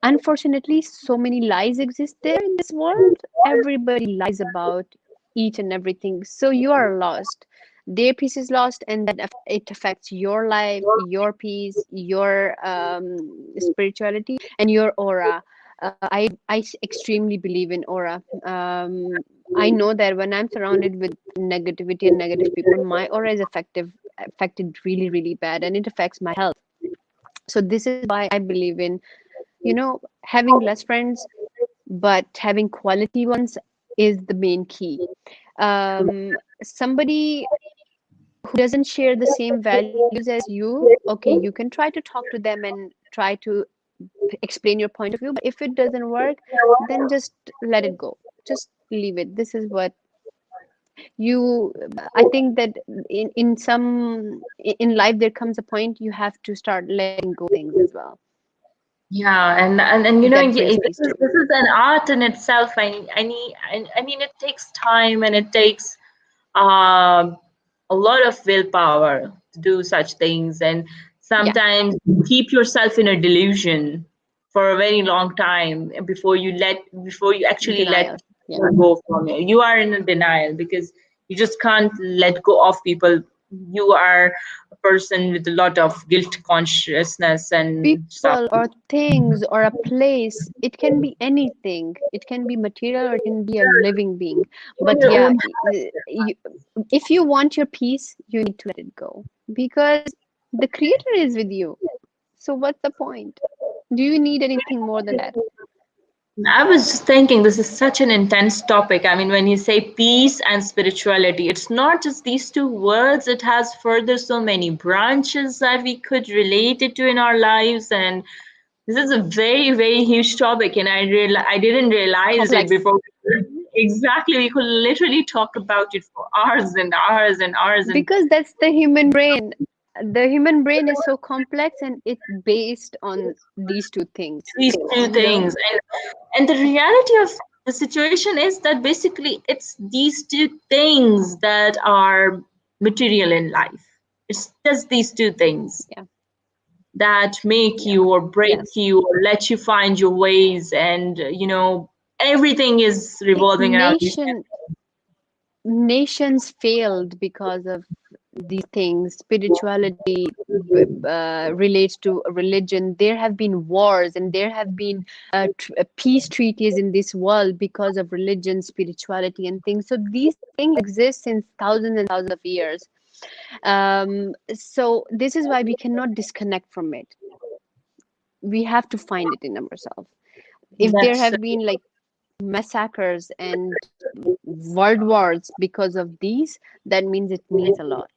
unfortunately, so many lies exist there in this world. Everybody lies about each and everything. So you are lost. Their peace is lost, and that it affects your life, your peace, your spirituality, and your aura. I extremely believe in aura. I know that when I'm surrounded with negativity and negative people, my aura is affected really, really bad, and it affects my health. So this is why I believe in, having less friends, but having quality ones is the main key. Somebody who doesn't share the same values as you, okay, you can try to talk to them and try to explain your point of view. But if it doesn't work, then just let it go. Just leave it. This is what you. I think that in life there comes a point you have to start letting go things as well. Yeah, and That brings peace this to is you. this is an art in itself. I mean, it takes time, and it takes um, a lot of willpower to do such things, and Yeah. sometimes keep yourself in a delusion. for a very long time before you actually let Denial. Yeah. people go from you. You are in a denial because you just can't let go of people. You are a person with a lot of guilt consciousness and stuff. People or things or a place, it can be anything. It can be material or it can be a living being. But Your yeah, own. you, if you want your peace, you need to let it go because the creator is with you. So what's the point? Do you need anything more than that? I was just thinking this is such an intense topic. I mean, when you say peace and spirituality, it's not just these two words, it has further so many branches that we could relate it to in our lives. And this is a very, very huge topic, and I didn't realize it Complex. before. Exactly, we could literally talk about it for hours and hours and hours. And Because that's the human brain. The human brain is so complex and it's based on these two things, these two you know? things, and the reality of the situation is that basically it's these two things that are material in life. It's just these two things Yeah. that make Yeah. you or break Yes. you or let you find your ways, and everything is See, revolving around these. nations failed because of these things. Spirituality relates to religion. There have been wars and there have been peace treaties in this world because of religion, spirituality, and things. So these things exist since thousands and thousands of years. So this is why we cannot disconnect from it. We have to find it in ourselves. If there That's have been like massacres and world wars because of these, that means it means a lot.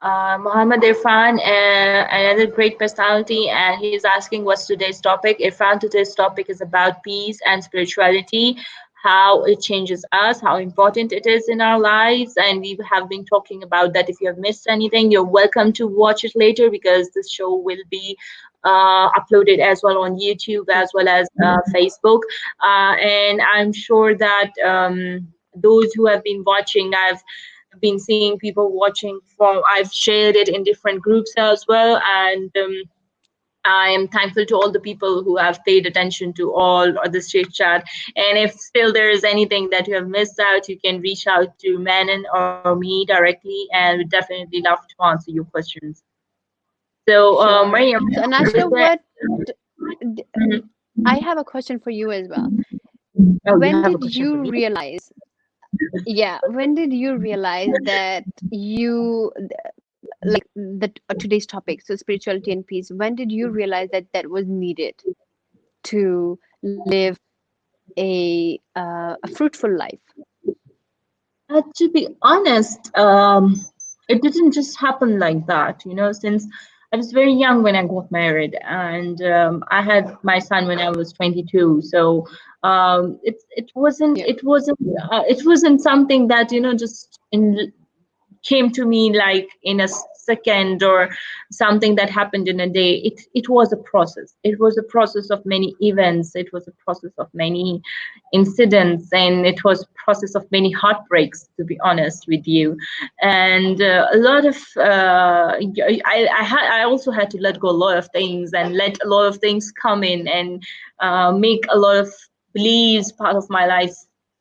Mohammed Irfan, another great personality, and he's asking what's today's topic. Irfan, today's topic is about peace and spirituality, how it changes us, how important it is in our lives, and we have been talking about that. If you have missed anything, you're welcome to watch it later because this show will be uploaded as well on YouTube as well as Facebook, and I'm sure that those who have been watching, I've been seeing people watching from, I've shared it in different groups as well, and I am thankful to all the people who have paid attention to all of this chit chat. And if still there is anything that you have missed out, you can reach out to Manon or me directly, and we'd definitely love to answer your questions. So, Sure. Mariam, So, is Anashka, there? what d- Mhm. I have a question for you as well. Oh, you When have a did question for you me? realize, yeah, when did you realize that you like today's topic, so spirituality and peace, when did you realize that that was needed to live a fruitful life? To be honest, it didn't just happen like that, since I was very young when I got married, and I had my son when I was 22. So it wasn't Yeah. it wasn't something that just came to me like in a second, or something that happened in a day. It was a process. It was a process of many events. It was a process of many incidents, and it was a process of many heartbreaks, to be honest with you. And a lot of I also had to let go a lot of things and let a lot of things come in, and make a lot of beliefs part of my life,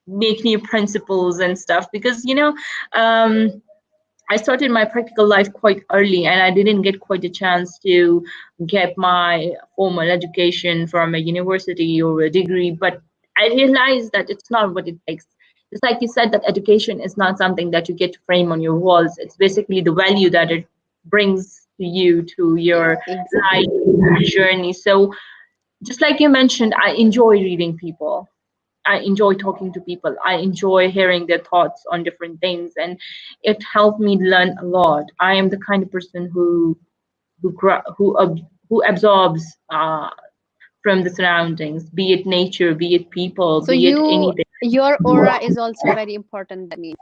make new principles and stuff, because um, I started my practical life quite early, and I didn't get quite a chance to get my formal education from a university or a degree. But I realized that it's not what it takes. It's like you said, that education is not something that you get to frame on your walls. It's basically the value that it brings to you, to your Exactly. life journey. So, just like you mentioned, I enjoy reading people. I enjoy talking to people. I enjoy hearing their thoughts on different things, and it helped me learn a lot. I am the kind of person who absorbs from the surroundings, be it nature, be it people, So be it anything. your aura is also very important, that means.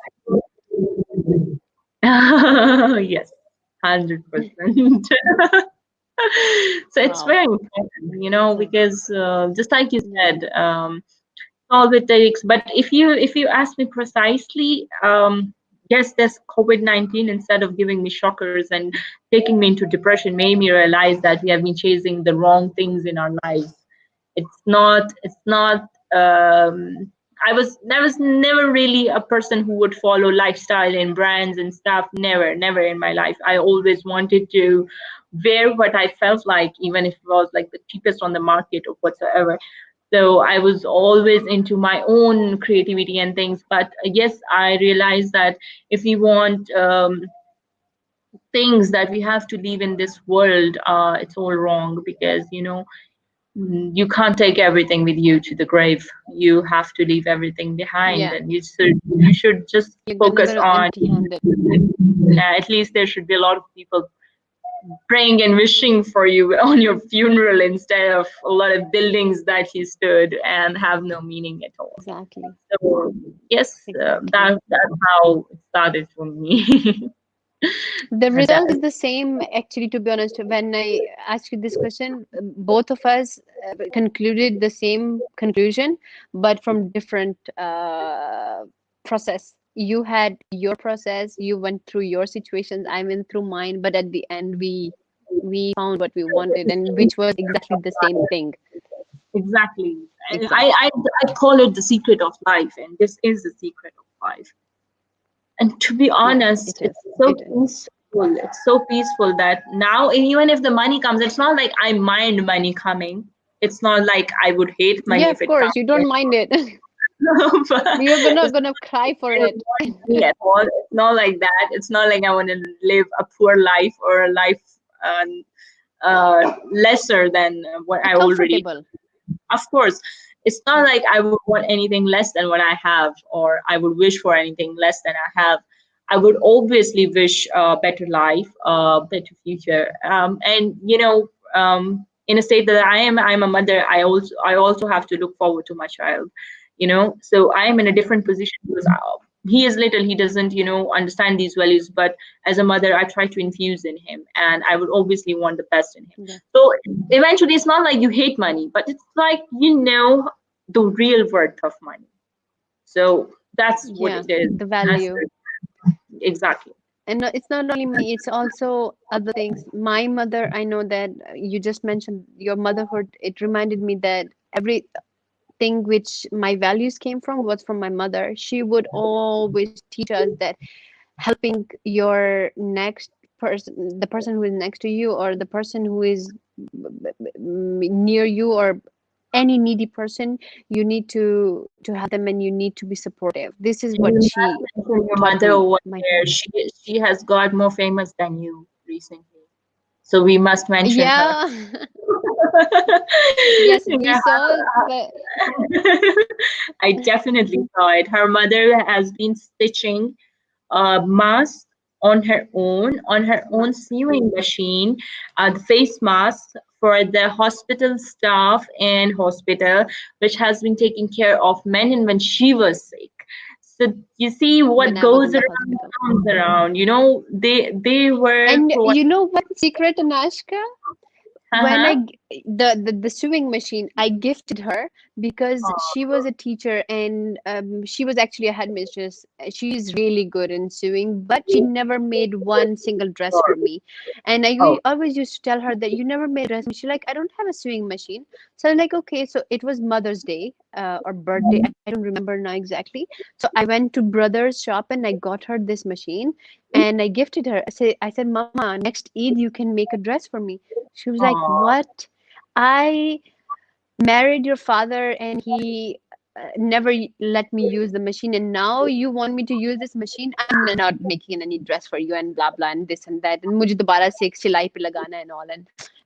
Yes, 100%. So it's Wow. very important, So because just like you yeah. said, all it takes. But if you ask me precisely, yes, this COVID-19, instead of giving me shockers and taking me into depression, made me realize that we have been chasing the wrong things in our lives. It's not I was never really a person who would follow lifestyle and brands and stuff. Never in my life. I always wanted to wear what I felt like, even if it was like the cheapest on the market or whatsoever. So I was always into my own creativity and things. But yes, I realized that if we want things that we have to leave in this world, it's all wrong, because you can't take everything with you to the grave. You have to leave everything behind, Yeah, and you should just you're gonna focus go on. empty-handed. At least there should be a lot of people praying and wishing for you on your funeral, instead of a lot of buildings that you stood and have no meaning at all. Exactly, So yes, exactly. that's how it started for me. The And that, result is the same, actually, to be honest. When I asked you this question, both of us concluded the same conclusion, but from different process. You had your process, you went through your situations, I went through mine, but at the end we found what we wanted, and which was exactly the same thing. exactly. And I, Exactly. I I call it the secret of life, and this is the secret of life. And to be Yeah, honest, it is. it's so It is. peaceful. It's so peaceful that now, even if the money comes, it's not like I mind money coming. It's not like I would hate money Yeah, if of it course, you comes. don't mind it. But You're gonna it's gonna cry for I don't it. want money at all. It's not like that. It's not like I want to live a poor life or a life lesser than what I already. Comfortable. Of course, it's not Yeah, like I would want anything less than what I have, or I would wish for anything less than I have. I would obviously wish a better life, a better future. And in a state that I'm a mother. I also have to look forward to my child. So I am in a different position, because he is little. He doesn't, understand these values. But as a mother, I try to infuse in him, and I would obviously want the best in him. yeah, So eventually, it's not like you hate money, but it's like the real worth of money. So that's what yeah. it is. The That's value. exactly. And it's not only money, it's also other things. My mother, I know that you just mentioned your motherhood. It reminded me that everything which my values came from was from my mother. She would always teach us that helping your next person, the person who is next to you, or the person who is near you, or any needy person, you need to help them, and you need to be supportive. This is And you what must she mention your taught mother me, over my there. mom. She has got more famous than you recently, so we must mention her. Yeah. Yes, we Yeah, saw the. I definitely saw it. Her mother has been stitching mask on her own sewing machine, the face mask for the hospital staff and hospital, which has been taking care of Menon when she was sick. So you see, When what I was goes in the around hospital. comes around. They were And providing. you know what secret, Anashka? When Uh-huh. the sewing machine, I gifted her because she was a teacher, and she was actually a headmistress. She's really good in sewing, but she never made one single dress for me. And Oh, always used to tell her that you never made a dress. She's like, I don't have a sewing machine. So I'm like, okay. So it was Mother's Day or birthday. I don't remember now exactly. So I went to brother's shop and I got her this machine, and I gifted her. I said, Mama, next Eid you can make a dress for me. She was like, oh, what? I married your father and he never let me use the machine, and now you want me to use this machine? I'm not making any dress for you, and blah blah and this and that, and mujhe dobara se ek silai pe lagana and all.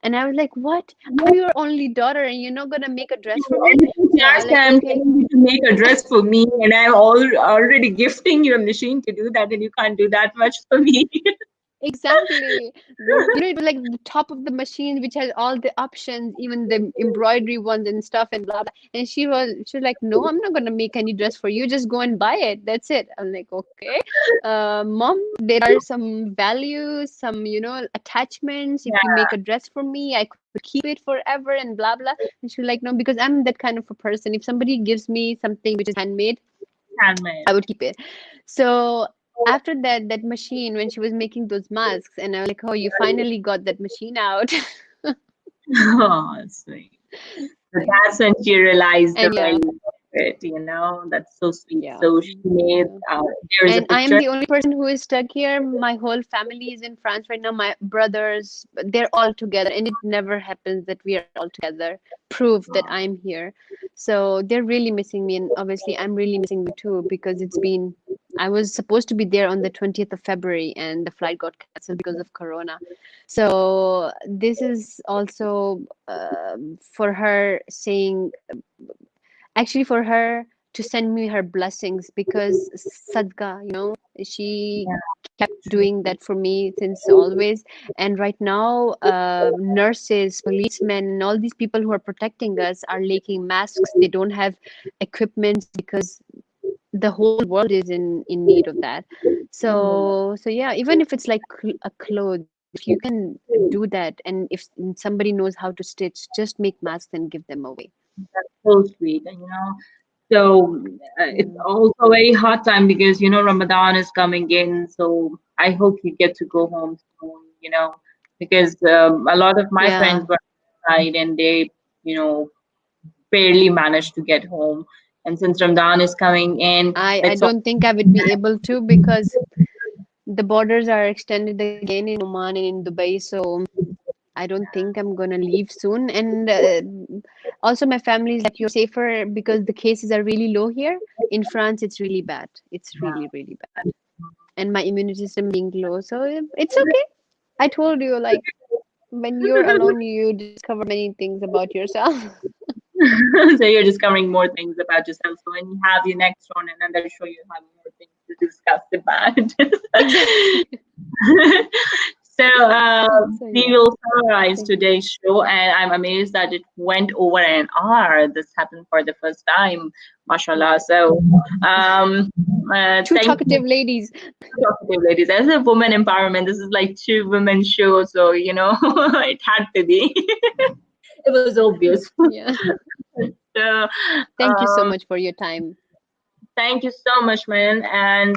And I was like, what? I'm your only daughter and you're not gonna make a dress for me? and if you So I last like, time okay. telling you to make a dress for me, and I'm already gifting you a machine to do that, and you can't do that much for me. Exactly. It was like the top of the machine, which has all the options, even the embroidery ones and stuff and blah blah. And she was like, "No, I'm not gonna make any dress for you. Just go and buy it. That's it." I'm like, "Okay, mom, there are some values, some attachments. If you make a dress for me, I could keep it forever and blah blah." And she's like, "No, because I'm that kind of a person. If somebody gives me something which is handmade, Handmade. I would keep it." So after that, that machine, when she was making those masks, and I was like, oh, you finally got that machine out. Oh, sweet. So that's when she realized the And yeah, value of it, you know. That's so sweet. yeah, So she made, yeah. there's a And I am picture. the only person who is stuck here. My whole family is in France right now. My brothers, they're all together, and it never happens that we are all together. Proof that I'm here. So they're really missing me, and obviously I'm really missing them too, because it's been. I was supposed to be there on the 20th of February, and the flight got canceled because of Corona. So this is also for her saying, actually for her to send me her blessings, because sadka, she kept doing that for me since always. And right now, nurses, policemen, and all these people who are protecting us are making masks. They don't have equipments because the whole world is in need of that. So yeah, even if it's like a clothes, if you can do that, and if somebody knows how to stitch, just make masks and give them away. That's so sweet, you know. So it's Yeah. also a very hard time because you know Ramadan is coming in. So I hope you get to go home soon, you know, because a lot of my Yeah. friends were outside and they, you know, barely managed to get home. And since Ramadan is coming in, I it's all don't think I would be able to, because the borders are extended again in Oman and in Dubai. So I don't think I'm gonna leave soon. And also, my family is like, you're safer because the cases are really low here. In France, it's really bad. It's really, really bad. And my immune system being low, so it's okay. I told you, like, when you're alone, you discover many things about yourself. so you're discovering more things about yourself. So when you have your next one, and then they'll show you have more things to discuss about. Exactly. So So we yeah. will summarize Thank you. today's show, and I'm amazed that it went over an hour. This happened for the first time, mashallah. So um, Two thank you, talkative ladies. talkative ladies. As a woman empowerment, this is like two women show, so you know it had to be. It was obvious. Yeah. So Thank you so um, much for your time. thank you so much, man. And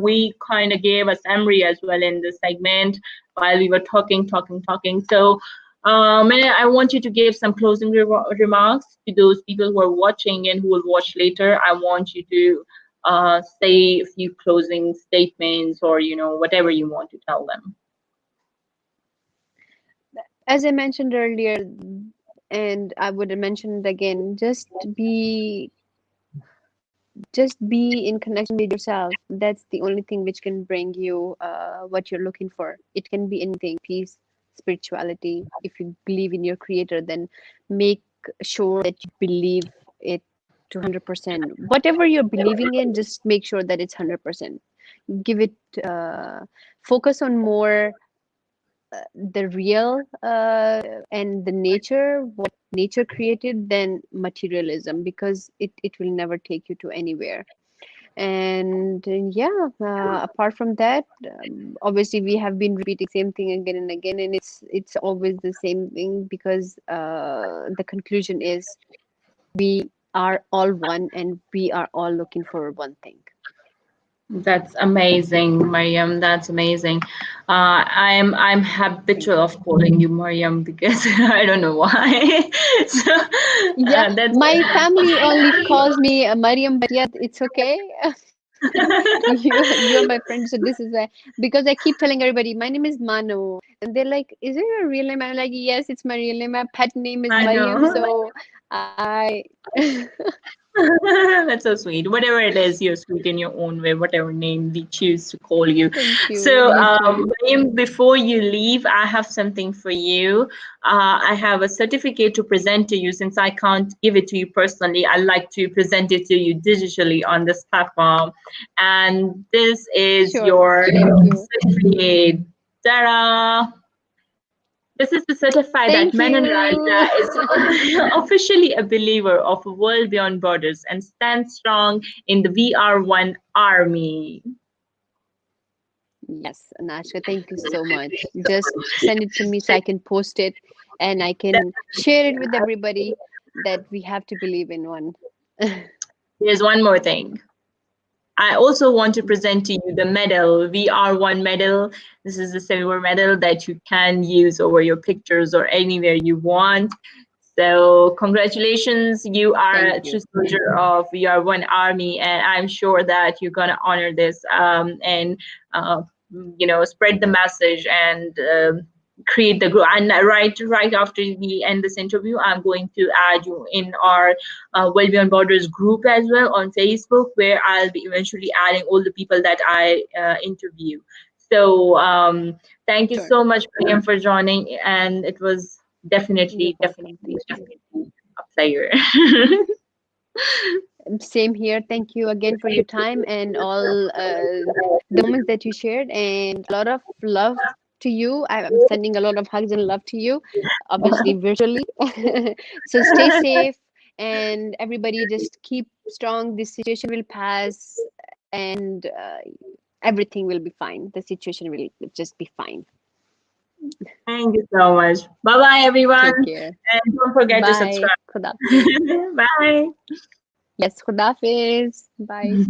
we kind of gave a summary as well in this segment while we were talking. So, man, I want you to give some closing remarks to those people who are watching and who will watch later. I want you to say a few closing statements or, you know, whatever you want to tell them. As I mentioned earlier, and I would mention it again, just be in connection with yourself. That's the only thing which can bring you what you're looking for. It can be anything: peace, spirituality. If you believe in your creator, then make sure that you believe it to 100%. Whatever you're believing in, just make sure that it's 100%. Give it, focus on more the real and the nature, what nature created, than materialism, because it will never take you to anywhere. And yeah, apart from that, obviously we have been repeating same thing again and again, and it's always the same thing, because the conclusion is we are all one, and we are all looking for one thing. That's amazing, Mariam. That's amazing. I'm Thank habitual you. of calling you Mariam because I don't know why. So Yeah, that's my family only calls me Mariam, but yeah, it's okay. You're my friend, so this is why. Because I keep telling everybody my name is Mano, and they're like, "Is it your real name?" I'm like, "Yes, it's my real name. My pet name is I Mariam." know. So I That's so sweet. Whatever it is, you're sweet in your own way, whatever name we choose to call you. thank you. So, You too. Mariam, before you leave, I have something for you. I have a certificate to present to you. Since I can't give it to you personally, I like to present it to you digitally on this platform. And this is Sure. your Thank you. certificate. Ta-da! This is to certify that Thank Manon you. Raja is officially a believer of a world beyond borders and stands strong in the VR1 army. Yes, Anashka, thank you so much. Just send it to me so I can post it, and I can share it with everybody that we have to believe in one. Here's one more thing. I also want to present to you the medal. We are one medal. This is the silver medal that you can use over your pictures or anywhere you want. So congratulations, you are Thank a true you. soldier of We Are One Army, and I'm sure that you're gonna honor this and uh, spread the message and create the group. And right after we end this interview, I'm going to add you in our Well Beyond Borders group as well on Facebook, where I'll be eventually adding all the people that I interview. So thank you Sure. so much, Mariam, for joining, and it was You're definitely, welcome. definitely, Thank you. definitely a pleasure. Same here. Thank you again for your time and all the moments that you shared, and a lot of love to you. I'm sending a lot of hugs and love to you, obviously virtually. So stay safe, and everybody just keep strong. This situation will pass, and everything will be fine. The situation will just be fine. Thank you so much. Bye bye, everyone. Take care. And don't forget to Bye. subscribe. Khuda Hafiz. Bye. Yes, Khuda Hafiz. Bye.